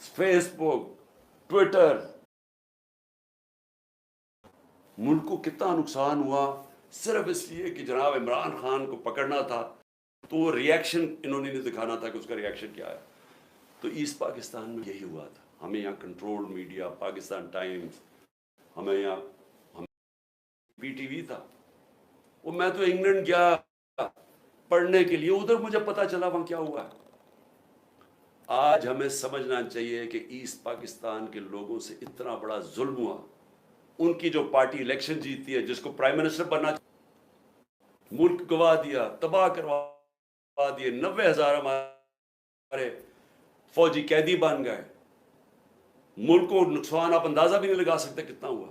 فیس بک، ٹویٹر. ملک کو کتنا نقصان ہوا صرف اس لیے کہ جناب عمران خان کو پکڑنا تھا، تو وہ ریئیکشن انہوں نے نہیں دکھانا تھا کہ اس کا ریئیکشن کیا ہے. تو ایسٹ پاکستان میں یہی ہوا تھا. ہمیں یہاں کنٹرول میڈیا، پاکستان ٹائمز، ہمیں یہاں PTV تھا. وہ میں تو انگلینڈ گیا پڑھنے کے لیے، ادھر مجھے پتا چلا وہاں کیا ہوا ہے. آج ہمیں سمجھنا چاہیے کہ ایسٹ پاکستان کے لوگوں سے اتنا بڑا ظلم ہوا. ان کی جو پارٹی الیکشن جیتی ہے، جس کو پرائم منسٹر بننا، ملک گوا دیا، تباہ کروا دیے. 90,000 ہمارے فوجی قیدی بن گئے. ملک کو نقصان آپ اندازہ بھی نہیں لگا سکتے کتنا ہوا.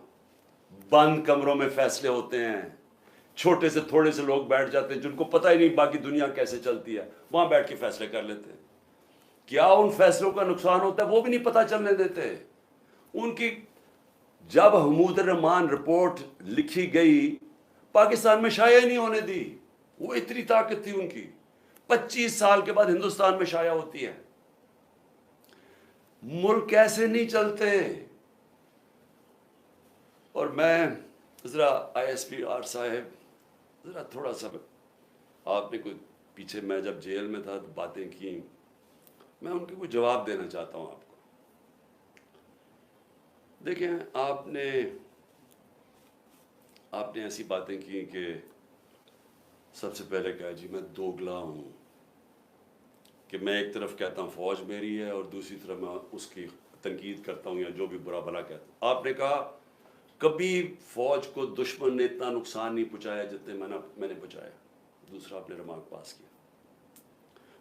بند کمروں میں فیصلے ہوتے ہیں، چھوٹے سے تھوڑے سے لوگ بیٹھ جاتے ہیں جن کو پتہ ہی نہیں باقی دنیا کیسے چلتی ہے، وہاں بیٹھ کے فیصلے کر لیتے ہیں. کیا ان فیصلوں کا نقصان ہوتا ہے وہ بھی نہیں پتہ چلنے دیتے. ان کی جب حمود الرحمان رپورٹ لکھی گئی، پاکستان میں شائع نہیں ہونے دی. وہ اتنی طاقت تھی ان کی. 25 سال کے بعد ہندوستان میں شائع ہوتی ہے. ملک ایسے نہیں چلتے. اور میں ذرا ISPR صاحب، ذرا تھوڑا سا آپ نے کوئی پیچھے، میں جب جیل میں تھا تو باتیں کی، میں ان کے کوئی جواب دینا چاہتا ہوں آپ کو. دیکھیں، آپ نے ایسی باتیں کی کہ سب سے پہلے کہا جی میں دوگلا ہوں، کہ میں ایک طرف کہتا ہوں فوج میری ہے اور دوسری طرف میں اس کی تنقید کرتا ہوں یا جو بھی برا بھلا کہتا ہوں. آپ نے کہا کبھی فوج کو دشمن نے اتنا نقصان نہیں پہنچایا جتنے میں نے پہنچایا. دوسرا آپ نے ریمارک پاس کیا.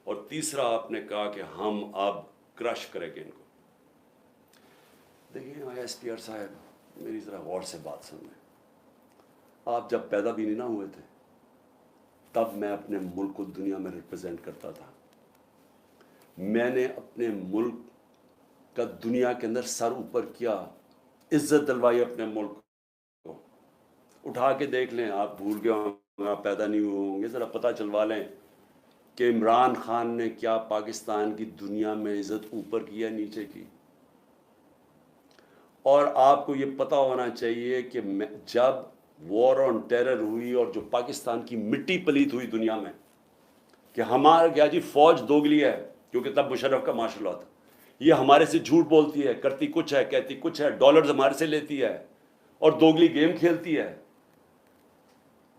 اور تیسرا آپ نے کہا کہ ہم اب کرش کریں گے ان کو. دیکھیں ISPR صاحب، میری ذرا غور سے بات سنیں. آپ جب پیدا بھی نہیں نہ ہوئے تھے، تب میں اپنے ملک کو دنیا میں ریپرزینٹ کرتا تھا. میں نے اپنے ملک کا دنیا کے اندر سر اوپر کیا، عزت دلوائی اپنے ملک کو. اٹھا کے دیکھ لیں، آپ بھول گئے ہوں، آپ پیدا نہیں ہوئے ہوں گے، ذرا پتہ چلوا لیں کہ عمران خان نے کیا پاکستان کی دنیا میں عزت اوپر کی ہے نیچے کی. اور آپ کو یہ پتہ ہونا چاہیے کہ جب وار آن ٹیرر ہوئی اور جو پاکستان کی مٹی پلیت ہوئی دنیا میں کہ ہمارا کیا جی فوج دوگلی ہے، کیونکہ تب مشرف کا مارشل لا تھا، یہ ہمارے سے جھوٹ بولتی ہے، کرتی کچھ ہے، کہتی کچھ ہے، ڈالرز ہمارے سے لیتی ہے اور دوگلی گیم کھیلتی ہے.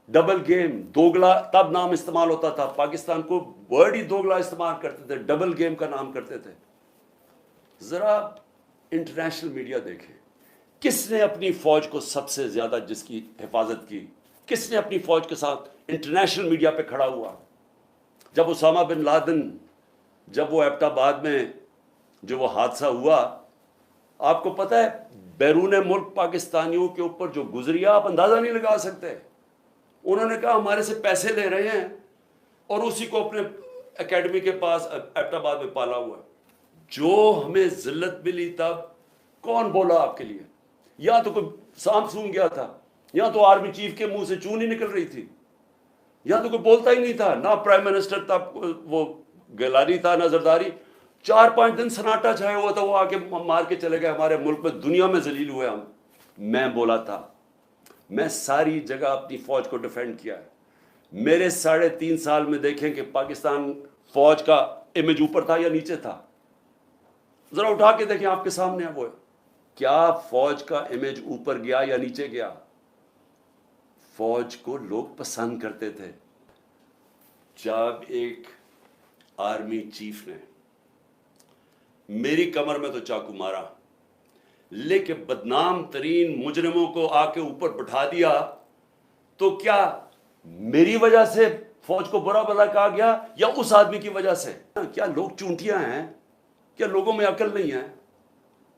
ڈبل گیم، دوگلا تب نام استعمال ہوتا تھا. پاکستان کو ورڈ ہی دوگلا استعمال کرتے تھے، ڈبل گیم کا نام کرتے تھے. ذرا انٹرنیشنل میڈیا دیکھیں، کس نے اپنی فوج کو سب سے زیادہ جس کی حفاظت کی، کس نے اپنی فوج کے ساتھ انٹرنیشنل میڈیا پہ کھڑا ہوا. جب اسامہ بن لادن جب وہ ایبٹ آباد میں جو وہ حادثہ ہوا, آپ کو پتہ ہے بیرون ملک پاکستانیوں کے اوپر جو گزری آپ اندازہ نہیں لگا سکتے. انہوں نے کہا ہمارے سے پیسے لے رہے ہیں اور اسی کو اپنے اکیڈمی کے پاس ایبٹ آباد میں پالا ہوا ہے. جو ہمیں ذلت ملی تب کون بولا آپ کے لیے؟ یا تو کوئی سانپ سونگ گیا تھا, یا تو آرمی چیف کے منہ سے چون ہی نکل رہی تھی, یا تو کوئی بولتا ہی نہیں تھا, نہ پرائم منسٹر تھا وہ گیلانی تھا نہ زرداری. 4-5 دن سناٹا چھایا ہوا تھا, وہ آ کے مار کے چلے گئے. ہمارے ملک میں دنیا میں ذلیل ہوئے ہم. میں بولا تھا, میں ساری جگہ اپنی فوج کو ڈیفینڈ کیا ہے. میرے 3.5 سال میں دیکھیں کہ پاکستان فوج کا امیج اوپر تھا یا نیچے تھا. ذرا اٹھا کے دیکھیں, آپ کے سامنے ہے وہ. کیا فوج کا امیج اوپر گیا یا نیچے گیا؟ فوج کو لوگ پسند کرتے تھے. جب ایک آرمی چیف نے میری کمر میں تو چاقو مارا, لیکن بدنام ترین مجرموں کو آ کے اوپر بٹھا دیا, تو کیا میری وجہ سے فوج کو برا بھلا کہا گیا یا اس آدمی کی وجہ سے؟ کیا لوگ چونٹیاں ہیں؟ کیا لوگوں میں عقل نہیں ہے؟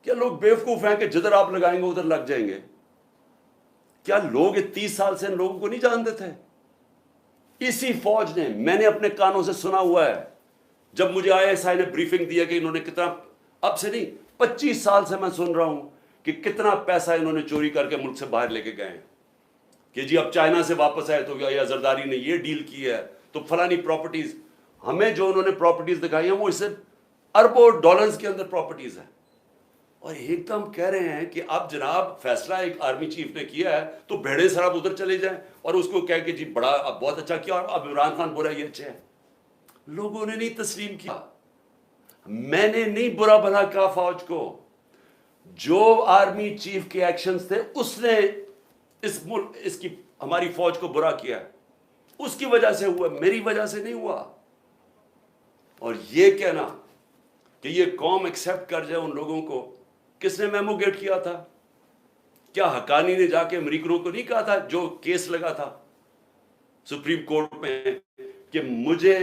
کیا لوگ بیوقوف ہیں کہ جدھر آپ لگائیں گے ادھر لگ جائیں گے؟ کیا لوگ 30 سال سے ان لوگوں کو نہیں جانتے تھے؟ اسی فوج نے, میں نے اپنے کانوں سے سنا ہوا ہے, جب مجھے ISI نے بریفنگ دیا کہ انہوں نے کتنا, اب سے نہیں 25 سال سے میں سن رہا ہوں کہ کتنا پیسہ انہوں نے چوری کر کے ملک سے باہر لے کے گئے ہیں, کہ جی اب چائنا سے واپس آئے تو یا زرداری نے یہ ڈیل کی ہے تو فلانی پراپرٹیز. ہمیں جو انہوں نے پراپرٹیز دکھائی ہیں وہ اس سے اربوں ڈالرز کے اندر پراپرٹیز ہیں, اور ایک دم کہہ رہے ہیں کہ اب جناب فیصلہ ایک آرمی چیف نے کیا ہے تو بھیڑے سراب ادھر چلے جائیں, اور اس کو کہہ کہ جی بڑا اب بہت اچھا کیا اور اب عمران خان برا یہ اچھا ہے. لوگوں نے نہیں تسلیم کیا. میں نے نہیں برا بھلا کہا فوج کو. جو آرمی چیف کے ایکشنز تھے اس نے اس کی ہماری فوج کو برا کیا, اس کی وجہ سے ہوا, میری وجہ سے نہیں ہوا. اور یہ کہنا کہ یہ قوم ایکسیپٹ کر جائے ان لوگوں کو, کس نے میمو گیٹ کیا تھا؟ کیا حقانی نے جا کے امریکنوں کو نہیں کہا تھا جو کیس لگا تھا سپریم کورٹ میں کہ مجھے,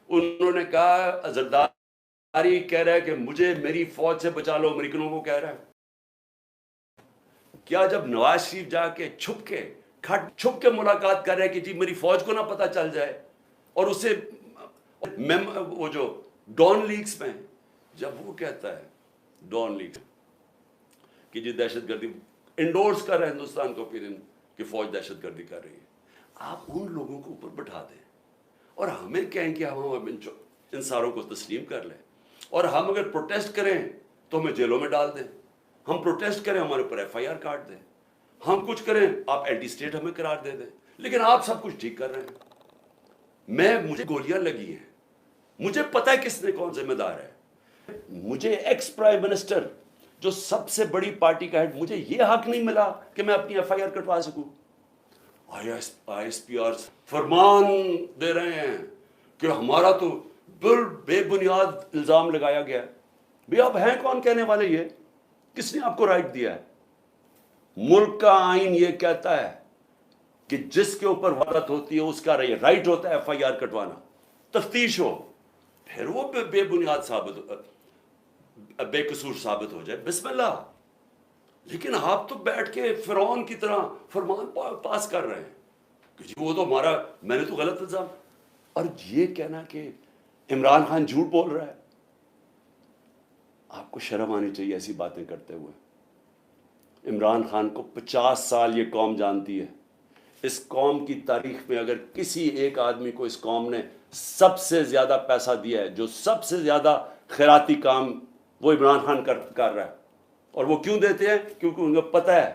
انہوں نے کہا زرداری کہہ رہا ہے کہ مجھے میری فوج سے بچا لو, امریکنوں کو کہہ رہا ہے. کیا جب نواز شریف جا کے چھپ کے ملاقات کر رہے کہ جی میری فوج کو نہ پتہ چل جائے, اور اسے وہ جو ڈان لیگز میں جب وہ کہتا ہے ڈان لیگز کہ جی دہشت گردی انڈورس کر رہا ہے ہندوستان کو اوپینین کہ فوج دہشت گردی کر رہی ہے, آپ ان لوگوں کو اوپر بٹھا دیں اور ہمیں کہیں کہ ہم ان ساروں کو تسلیم کر لیں, اور ہم اگر پروٹیسٹ کریں تو ہمیں جیلوں میں ڈال دیں, ہم پروٹیسٹ کریں ہمارے اوپر FIR کاٹ دیں, ہم کچھ کریں آپ اینٹی اسٹیٹ ہمیں قرار دے دیں, لیکن آپ سب کچھ ٹھیک کر رہے ہیں. مجھے گولیاں لگی ہیں, مجھے پتہ ہے کس نے کون ذمہ دار ہے. مجھے ایکس پرائم منسٹر جو سب سے بڑی پارٹی کا ہیڈ, مجھے یہ حق نہیں ملا کہ میں اپنی FIR کٹوا سکوں. ISPR فرمان دے رہے ہیں کہ ہمارا تو بے بنیاد الزام لگایا گیا ہے. بھی آپ ہیں کون کہنے والے؟ یہ کس نے آپ کو رائٹ دیا ہے؟ ملک کا آئین یہ کہتا ہے کہ جس کے اوپر وارت ہوتی ہے اس کا رائٹ ہوتا ہے FIR کٹوانا, تفتیش ہو, پھر وہ بے بنیاد بے قصور ثابت ہو جائے, بسم اللہ. لیکن آپ تو بیٹھ کے فرعون کی طرح فرمان پاس کر رہے ہیں کہ جی وہ تو ہمارا, میں نے تو غلط الزام, اور یہ کہنا کہ عمران خان جھوٹ بول رہا ہے. آپ کو شرم آنی چاہیے ایسی باتیں کرتے ہوئے. عمران خان کو 50 سال یہ قوم جانتی ہے. اس قوم کی تاریخ میں اگر کسی ایک آدمی کو اس قوم نے سب سے زیادہ پیسہ دیا ہے, جو سب سے زیادہ خیراتی کام, وہ عمران خان کر رہا ہے. اور وہ کیوں دیتے ہیں؟ کیونکہ ان کو پتہ ہے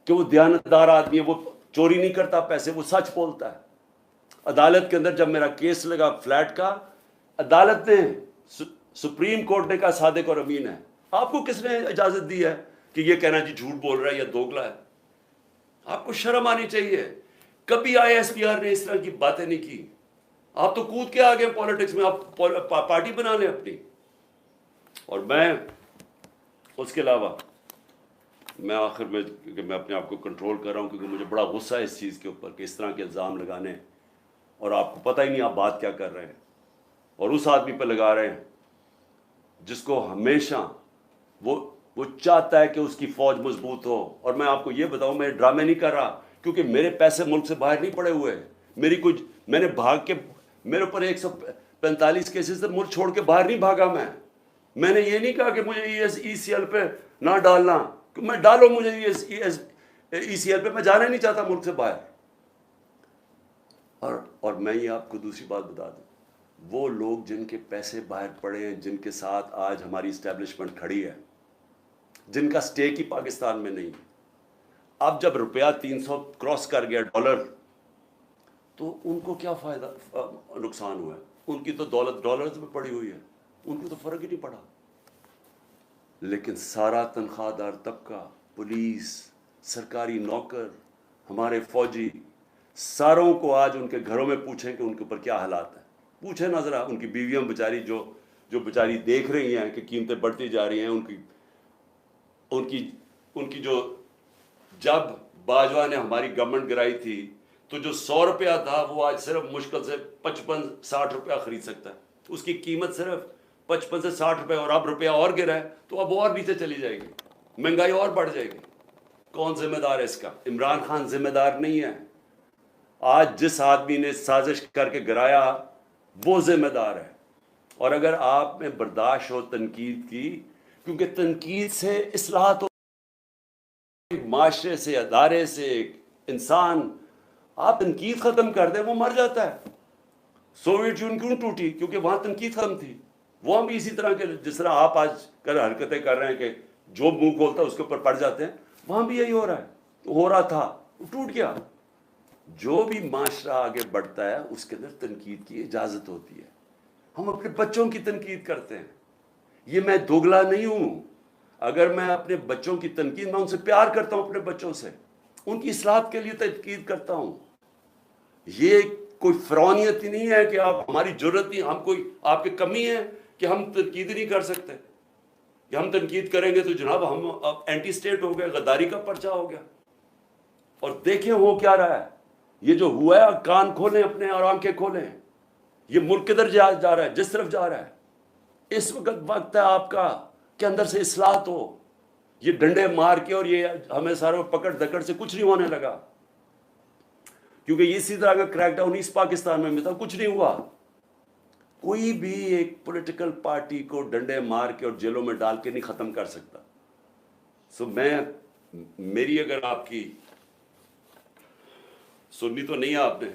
کہ وہ دیانتدار آدمی ہے, وہ چوری نہیں کرتا پیسے, وہ سچ بولتا ہے. عدالت کے اندر جب میرا کیس لگا فلیٹ کا, عدالت نے, سپریم کورٹ نے کہا صادق اور امین ہے. آپ کو کس نے اجازت دی ہے کہ یہ کہنا جی جھوٹ بول رہا ہے یا دوگلا ہے؟ آپ کو شرم آنی چاہیے. کبھی ISPR نے اس طرح کی باتیں نہیں کی. آپ تو کود کے آگے پالیٹکس میں, آپ پارٹی بنا لیں اپنی. اور میں اس کے علاوہ میں آخر میں کہ میں اپنے آپ کو کنٹرول کر رہا ہوں کیونکہ مجھے بڑا غصہ ہے اس چیز کے اوپر کہ اس طرح کے الزام لگانے اور آپ کو پتہ ہی نہیں آپ بات کیا کر رہے ہیں اور اس آدمی پہ لگا رہے ہیں جس کو ہمیشہ وہ چاہتا ہے کہ اس کی فوج مضبوط ہو. اور میں آپ کو یہ بتاؤں میں ڈرامے نہیں کر رہا کیونکہ میرے پیسے ملک سے باہر نہیں پڑے ہوئے. میں نے بھاگ کے میرے اوپر 145 کیسز سے ملک چھوڑ کے باہر نہیں بھاگا. میں نے یہ نہیں کہا کہ مجھے ای سی ایل پہ نہ ڈالنا. میں ڈالو مجھے ای سی ایل پہ, میں جانا نہیں چاہتا ملک سے باہر. اور میں یہ آپ کو دوسری بات بتا دوں, وہ لوگ جن کے پیسے باہر پڑے ہیں, جن کے ساتھ آج ہماری اسٹیبلشمنٹ کھڑی ہے, جن کا سٹیک ہی پاکستان میں نہیں, اب جب روپیہ 300 کراس کر گیا ڈالر, تو ان کو کیا فائدہ نقصان ہوا ہے؟ ان کی تو دولت ڈالرز میں پڑی ہوئی ہے, ان کو تو فرق ہی نہیں پڑا. لیکن سارا تنخواہ دار طبقہ, پولیس, سرکاری نوکر, ہمارے فوجی, ساروں کو آج ان کے گھروں میں پوچھیں کہ ان کے اوپر کیا حالات ہیں. پوچھیں نہ ذرا ان کی بیویاں بیچاری جو بیچاری دیکھ رہی ہیں کہ قیمتیں بڑھتی جا رہی ہیں, ان کی جو, جب باجوہ نے ہماری گورنمنٹ گرائی تھی تو جو 100 روپیہ تھا وہ آج صرف مشکل سے 55-60 روپیہ خرید سکتا ہے. اس کی قیمت صرف 55 سے 60 روپے, اور اب روپیہ اور گرا ہے تو اب اور نیچے چلی جائے گی, مہنگائی اور بڑھ جائے گی. کون ذمہ دار ہے اس کا؟ عمران خان ذمہ دار نہیں ہے. آج جس آدمی نے سازش کر کے گرایا وہ ذمہ دار ہے. اور اگر آپ میں برداشت ہو تنقید کی, کیونکہ تنقید سے اصلاحات ہو, معاشرے سے, ادارے سے, انسان, آپ تنقید ختم کر دیں وہ مر جاتا ہے. سوویت یونین کیوں ٹوٹی؟ کیونکہ وہاں تنقید ختم تھی. وہاں بھی اسی طرح کے, جس طرح آپ آج کل حرکتیں کر رہے ہیں کہ جو منہ کھولتا ہے اس کے اوپر پڑ جاتے ہیں, وہاں بھی یہی ہو رہا ہے, ہو رہا تھا, وہ ٹوٹ گیا. جو بھی معاشرہ آگے بڑھتا ہے اس کے اندر تنقید کی اجازت ہوتی ہے. ہم اپنے بچوں کی تنقید کرتے ہیں. یہ میں دوگلا نہیں ہوں. اگر میں اپنے بچوں کی تنقید, میں ان سے پیار کرتا ہوں, اپنے بچوں سے ان کی اصلاحات کے لیے تنقید کرتا ہوں. یہ کوئی فرعونیت ہی نہیں ہے کہ آپ, ہماری ضرورت نہیں, ہم کوئی آپ کی کمی ہے کہ ہم تنقید نہیں کر سکتے, کہ ہم تنقید کریں گے تو جناب ہم اب اینٹی اسٹیٹ ہو گئے, غداری کا پرچہ ہو گیا. اور دیکھیں ہو کیا رہا ہے. یہ جو ہوا ہے, کان کھولیں اپنے اور آنکھیں کھولیں, یہ ملک کدھر جا رہا ہے, جس طرف جا رہا ہے. اس وقت ہے آپ کا کہ اندر سے اصلاحات ہو. یہ ڈنڈے مار کے اور یہ ہمیں ساروں پکڑ دکڑ سے کچھ نہیں ہونے لگا, کیونکہ اسی طرح کا کریک ڈاؤن ایسٹ پاکستان میں تھا, کچھ نہیں ہوا. کوئی بھی ایک پولیٹیکل پارٹی کو ڈنڈے مار کے اور جیلوں میں ڈال کے نہیں ختم کر سکتا. میری اگر آپ کی سنی تو نہیں آپ نے,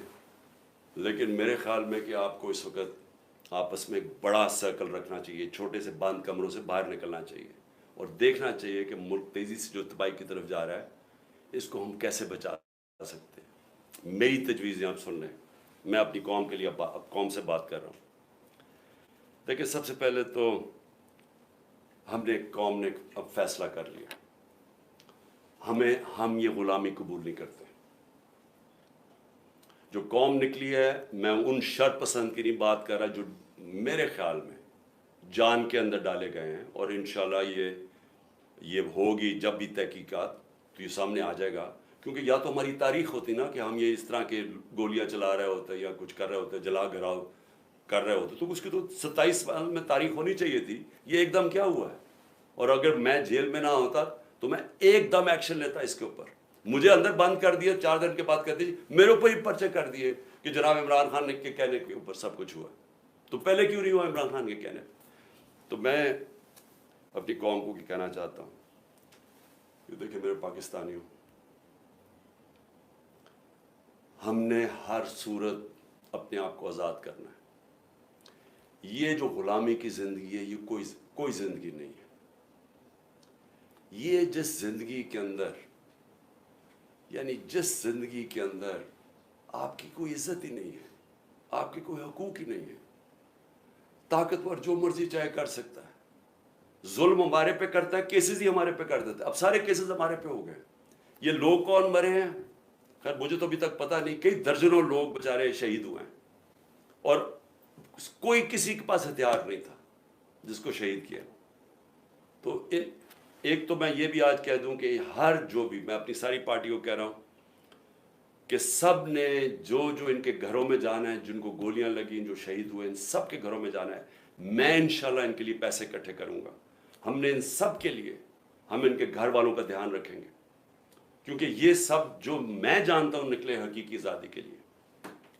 لیکن میرے خیال میں کہ آپ کو اس وقت آپس میں ایک بڑا سرکل رکھنا چاہیے, چھوٹے سے بند کمروں سے باہر نکلنا چاہیے اور دیکھنا چاہیے کہ ملک تیزی سے جو تباہی کی طرف جا رہا ہے اس کو ہم کیسے بچا سکتے ہیں. میری تجویزیں آپ سن لیں, میں اپنی قوم کے لیے قوم سے بات کر رہا ہوں. دیکھیں, سب سے پہلے تو قوم نے اب فیصلہ کر لیا, ہم یہ غلامی قبول نہیں کرتے. جو قوم نکلی ہے, میں ان شر پسند کی نہیں بات کر رہا جو میرے خیال میں جان کے اندر ڈالے گئے ہیں, اور انشاءاللہ یہ ہوگی جب بھی تحقیقات تو یہ سامنے آ جائے گا. کیونکہ یا تو ہماری تاریخ ہوتی نا کہ ہم یہ اس طرح کے گولیاں چلا رہے ہوتے یا کچھ کر رہے ہوتے, جلا گھراؤ کر رہے ہوتے, تو اس کی تو 27 سال میں تاریخ ہونی چاہیے تھی. یہ ایک دم کیا ہوا ہے؟ اور اگر میں جیل میں نہ ہوتا تو میں ایک دم ایکشن لیتا اس کے اوپر. مجھے اندر بند کر دیا, 4 دن کے بعد کہتے ہیں میرے اوپر ہی پرچے کر دیے کہ جناب عمران خان کے کہنے کے اوپر سب کچھ ہوا. تو پہلے کیوں نہیں ہوا عمران خان کے کہنے؟ تو میں اپنی قوم کو کہنا چاہتا ہوں کہ دیکھیں میرے پاکستانیوں, ہم نے ہر صورت اپنے آپ کو آزاد کرنا ہے. یہ جو غلامی کی زندگی ہے یہ کوئی زندگی نہیں ہے. یہ جس زندگی کے اندر آپ کی کوئی عزت ہی نہیں ہے, آپ کے کوئی حقوق ہی نہیں ہے. طاقتور جو مرضی چاہے کر سکتا ہے, ظلم ہمارے پہ کرتا ہے, کیسز ہی ہمارے پہ کر دیتا ہے. اب سارے کیسز ہمارے پہ ہو گئے. یہ لوگ کون مرے ہیں خیر مجھے تو ابھی تک پتہ نہیں, کئی درجنوں لوگ بیچارے شہید ہوئے ہیں, اور کوئی کسی کے پاس ہتھیار نہیں تھا جس کو شہید کیا. تو ایک تو میں یہ بھی آج کہہ دوں کہ ہر جو بھی، میں اپنی ساری پارٹی کو کہہ رہا ہوں کہ سب نے جو ان کے گھروں میں جانا ہے، جن کو گولیاں لگیں، جو شہید ہوئے، ان سب کے گھروں میں جانا ہے. میں انشاءاللہ ان کے لیے پیسے اکٹھے کروں گا. ہم نے ان سب کے لیے، ہم ان کے گھر والوں کا دھیان رکھیں گے، کیونکہ یہ سب جو میں جانتا ہوں نکلے حقیقی آزادی کے لیے.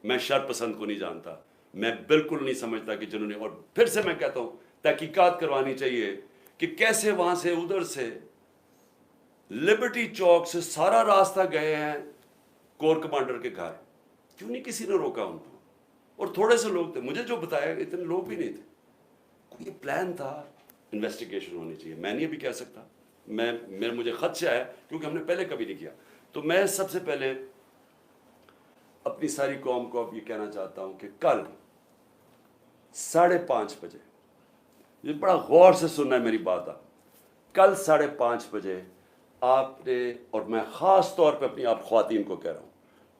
میں شر پسند کو نہیں جانتا، میں بالکل نہیں سمجھتا کہ جنہوں نے، اور پھر سے میں کہتا ہوں تحقیقات کروانی چاہیے کہ کیسے وہاں سے ادھر سے لبرٹی چوک سے سارا راستہ گئے ہیں کور کمانڈر کے گھر. کیوں نہیں کسی نے روکا ان کو؟ اور تھوڑے سے لوگ تھے، مجھے جو بتایا اتنے لوگ بھی نہیں تھے. یہ پلان تھا. انویسٹیگیشن ہونی چاہیے. میں نہیں ابھی کہہ سکتا، مجھے خط سے آیا کیونکہ ہم نے پہلے کبھی نہیں کیا. تو میں سب سے پہلے اپنی ساری قوم کو اب یہ کہنا چاہتا ہوں کہ کل 5:30 بجے، یہ بڑا غور سے سننا ہے میری بات. آپ کل 5:30 بجے آپ نے، اور میں خاص طور پہ اپنی آپ خواتین کو کہہ رہا ہوں،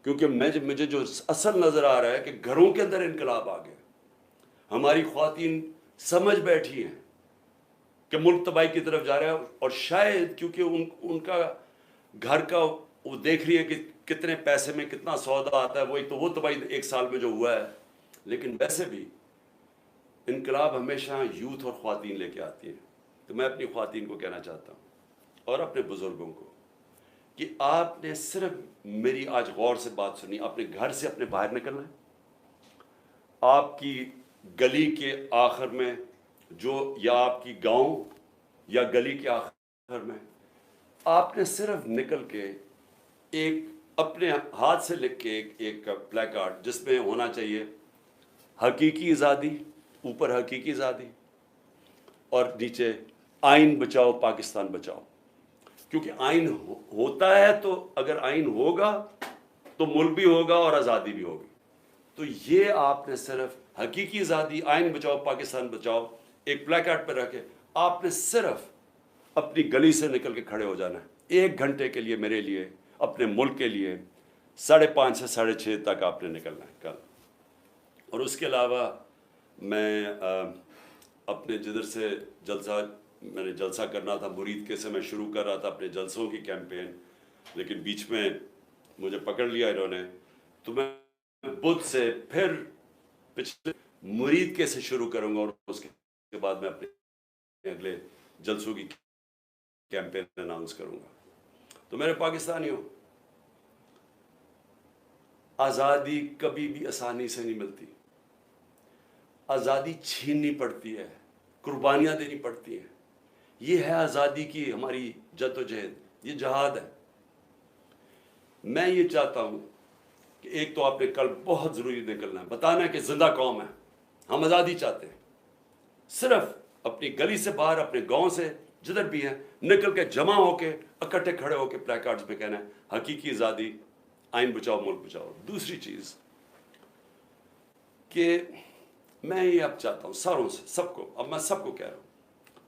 کیونکہ مجھے جو اصل نظر آ رہا ہے کہ گھروں کے اندر انقلاب آ گیا. ہماری خواتین سمجھ بیٹھی ہیں کہ ملک تباہی کی طرف جا رہا ہے، اور شاید کیونکہ ان کا گھر کا وہ دیکھ رہی ہے کہ کتنے پیسے میں کتنا سودا آتا ہے، وہی تو وہ تباہی 1 سال میں جو ہوا ہے. لیکن ویسے بھی انقلاب ہمیشہ یوتھ اور خواتین لے کے آتی ہیں. تو میں اپنی خواتین کو کہنا چاہتا ہوں اور اپنے بزرگوں کو کہ آپ نے صرف میری آج غور سے بات سنی. اپنے گھر سے اپنے باہر نکلنا ہے. آپ کی گلی کے آخر میں جو، یا آپ کی گاؤں یا گلی کے آخر میں، آپ نے صرف نکل کے ایک اپنے ہاتھ سے لکھ کے ایک پلے کارڈ جس میں ہونا چاہیے حقیقی آزادی، اوپر حقیقی آزادی، اور نیچے آئین بچاؤ پاکستان بچاؤ. کیونکہ آئین ہوتا ہے تو اگر آئین ہوگا تو ملک بھی ہوگا اور آزادی بھی ہوگی. تو یہ آپ نے صرف حقیقی آزادی، آئین بچاؤ پاکستان بچاؤ ایک پلے کارڈ پہ رکھے. آپ نے صرف اپنی گلی سے نکل کے کھڑے ہو جانا ہے 1 گھنٹے کے لیے، میرے لیے، اپنے ملک کے لیے. 5:30 سے 6:30 تک آپ نے نکلنا ہے کل. اور اس کے علاوہ میں اپنے جدھر سے میں نے جلسہ کرنا تھا مرید کے سے میں شروع کر رہا تھا اپنے جلسوں کی کیمپین، لیکن بیچ میں مجھے پکڑ لیا انہوں نے. تو میں بدھ سے پھر پچھلے مرید کے سے شروع کروں گا، اور اس کے بعد میں اپنے اگلے جلسوں کی کیمپین اناؤنس کروں گا. تو میرے پاکستانیوں، آزادی کبھی بھی آسانی سے نہیں ملتی. آزادی چھیننی پڑتی ہے، قربانیاں دینی پڑتی ہیں. یہ ہے آزادی کی ہماری جد و جہد، یہ جہاد ہے. میں یہ چاہتا ہوں کہ ایک تو آپ نے کل بہت ضروری نکلنا ہے، بتانا ہے کہ زندہ قوم ہے، ہم آزادی چاہتے ہیں. صرف اپنی گلی سے باہر، اپنے گاؤں سے جدھر بھی ہیں، نکل کے جمع ہو کے اکٹھے کھڑے ہو کے پلے کارڈز پہ کہنا ہے حقیقی آزادی، آئین بچاؤ ملک بچاؤ. دوسری چیز کہ میں یہ اب چاہتا ہوں ساروں سے، سب کو، اب میں سب کو کہہ رہا ہوں،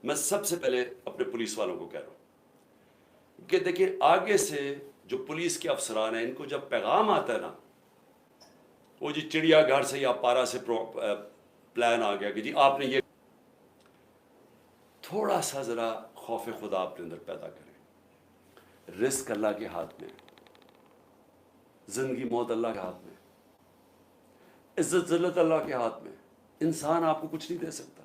میں سب سے پہلے اپنے پولیس والوں کو کہہ رہا ہوں کہ دیکھیں آگے سے جو پولیس کے افسران ہیں، ان کو جب پیغام آتا ہے نا، وہ جی چڑیا گھر سے یا پارا سے پلان آ گیا کہ جی آپ نے یہ، تھوڑا سا ذرا خوف خدا اپنے اندر پیدا کریں. رزق اللہ کے ہاتھ میں، زندگی موت اللہ کے ہاتھ میں، عزت ذلت اللہ کے ہاتھ میں. انسان آپ کو کچھ نہیں دے سکتا.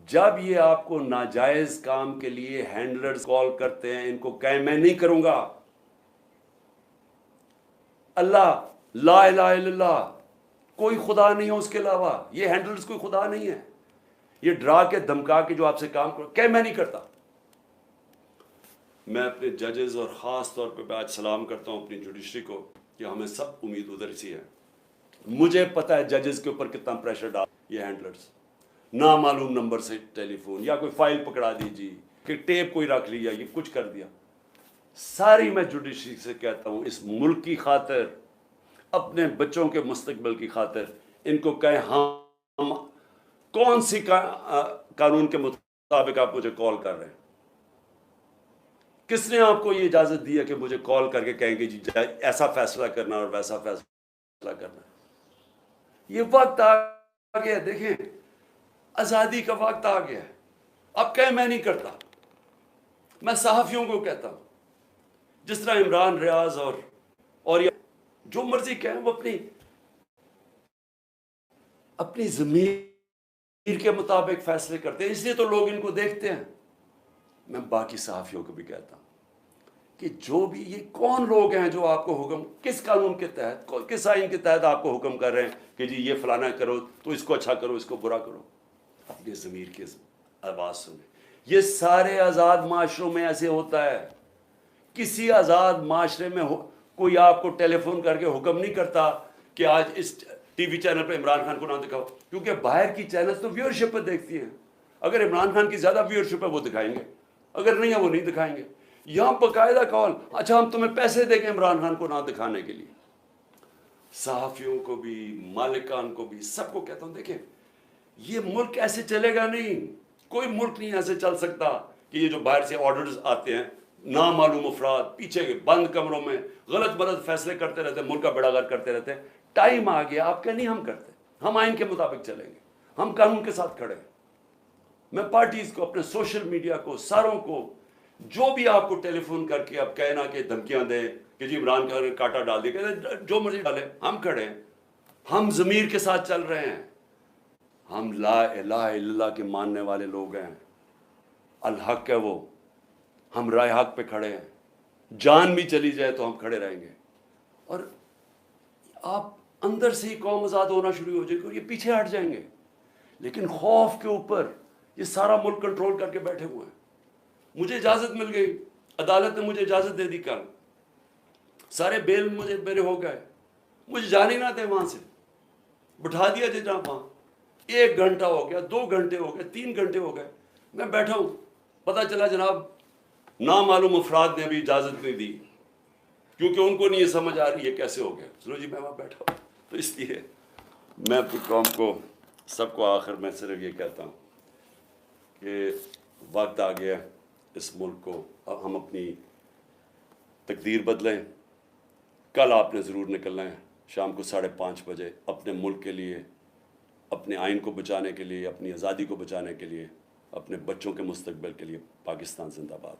جب یہ آپ کو ناجائز کام کے لیے ہینڈلرز کال کرتے ہیں، ان کو کہیں میں نہیں کروں گا. اللہ، لا الہ الا اللہ، کوئی خدا نہیں ہے اس کے علاوہ. یہ ہینڈلرز کوئی خدا نہیں ہے. یہ ڈرا کے دھمکا کے جو آپ سے کام کرو، کہ میں نہیں کرتا. میں اپنے ججز اور خاص طور پہ آج سلام کرتا ہوں اپنی جوڈیشری کو کہ ہمیں سب امید ادھر سی ہے. مجھے پتہ ہے ججز کے اوپر کتنا پریشر ڈال یہ ہینڈلرز، نامعلوم نمبر سے ٹیلی فون، یا کوئی فائل پکڑا دیجیے، کہ ٹیپ کوئی رکھ لیا، یہ کچھ کر دیا. ساری میں جوڈیشری سے کہتا ہوں، اس ملک کی خاطر، اپنے بچوں کے مستقبل کی خاطر، ان کو کہیں ہم کون سی قانون کے مطابق آپ مجھے کال کر رہے ہیں؟ کس نے آپ کو یہ اجازت دی ہے کہ مجھے کال کر کے کہیں گے جی ایسا فیصلہ کرنا اور ویسا فیصلہ کرنا؟ یہ وقت آ گیا، دیکھیں آزادی کا وقت آ گیا ہے. اب کہیں میں نہیں کرتا. میں صحافیوں کو کہتا ہوں، جس طرح عمران ریاض اور جو مرضی کہیں، وہ اپنی ضمیر کے مطابق فیصلے کرتے ہیں، اس لیے تو لوگ ان کو دیکھتے ہیں۔ میں باقی صحافیوں کو بھی کہتا ہوں کہ جو بھی یہ کون لوگ ہیں جو آپ کو حکم، کس قانون کے تحت، کس آئین کے تحت آپ کو حکم کر رہے ہیں کہ جی یہ فلانا کرو تو اس کو اچھا کرو، اس کو برا کرو؟ اپنے ضمیر کی آواز سنیں۔ یہ سارے آزاد معاشروں میں ایسے ہوتا ہے۔ کسی آزاد معاشرے میں کوئی آپ کو ٹیلی فون کر کے حکم نہیں کرتا کہ آج اس ٹی وی چینل پہ عمران خان کو نہ دکھاؤ، کیونکہ باہر کی چینلز تو ویورشپ پہ دیکھتی ہیں۔ اگر عمران خان کی زیادہ ویورشپ ہے وہ دکھائیں گے، اگر نہیں ہے وہ نہیں دکھائیں گے۔ یہاں باقاعدہ کال، اچھا ہم تمہیں پیسے دیں گے عمران خان کو نہ دکھانے کے لیے۔ صحافیوں کو بھی، مالکان کو بھی، سب کو کہتا ہوں دیکھیں یہ ملک ایسے چلے گا نہیں، کوئی ملک نہیں ایسے چل سکتا کہ یہ جو باہر سے آرڈرز آتے ہیں، نامعلوم افراد پیچھے بند کمروں میں غلط ملت فیصلے کرتے رہتے ہیں، ملک کا بیڑا غرق کرتے رہتے ہیں۔ ٹائم آ گیا، آپ کہ نہیں ہم کرتے، ہم آئین کے مطابق چلیں گے، ہم قانون کے ساتھ کھڑے ہیں۔ میں پارٹیز کو، اپنے سوشل میڈیا کو، ساروں کو، جو بھی آپ کو ٹیلی فون کر کے اب کہنا کہ دھمکیاں دیں کہ جی عمران کا کاٹا ڈال دے، کہ جو مرضی ڈالے، ہم کھڑے ہیں، ہم ضمیر کے ساتھ چل رہے ہیں، ہم لا الہ الا اللہ کے ماننے والے لوگ ہیں، الحق ہے وہ، ہم رائے حق پہ کھڑے ہیں، جان بھی چلی جائے تو ہم کھڑے رہیں گے۔ اور آپ اندر سے ہی قوم آزاد ہونا شروع ہو جائے گی اور یہ پیچھے ہٹ جائیں گے، لیکن خوف کے اوپر یہ سارا ملک کنٹرول کر کے بیٹھے ہوئے ہیں۔ مجھے اجازت مل گئی، عدالت نے مجھے اجازت دے دی، کل سارے بیل مجھے میرے ہو گئے، مجھے جانے نہ دے وہاں سے، بٹھا دیا جناب وہاں۔ 1 گھنٹہ ہو گیا، 2 گھنٹے ہو گئے، 3 گھنٹے ہو گئے، میں بیٹھا ہوں، پتہ چلا جناب نامعلوم افراد نے بھی اجازت نہیں دی، کیونکہ ان کو نہیں یہ سمجھ آ رہی ہے کیسے ہو گیا۔ چلو جی میں وہاں بیٹھا ہوں۔ تو اس لیے میں اپنی قوم کو، سب کو آخر میں صرف یہ کہتا ہوں کہ وقت آ گیا اس ملک کو، اب ہم اپنی تقدیر بدلیں۔ کل آپ نے ضرور نکلنا ہے شام کو 5:30 بجے اپنے ملک کے لیے، اپنے آئین کو بچانے کے لیے، اپنی آزادی کو بچانے کے لیے، اپنے بچوں کے مستقبل کے لیے۔ پاکستان زندہ باد۔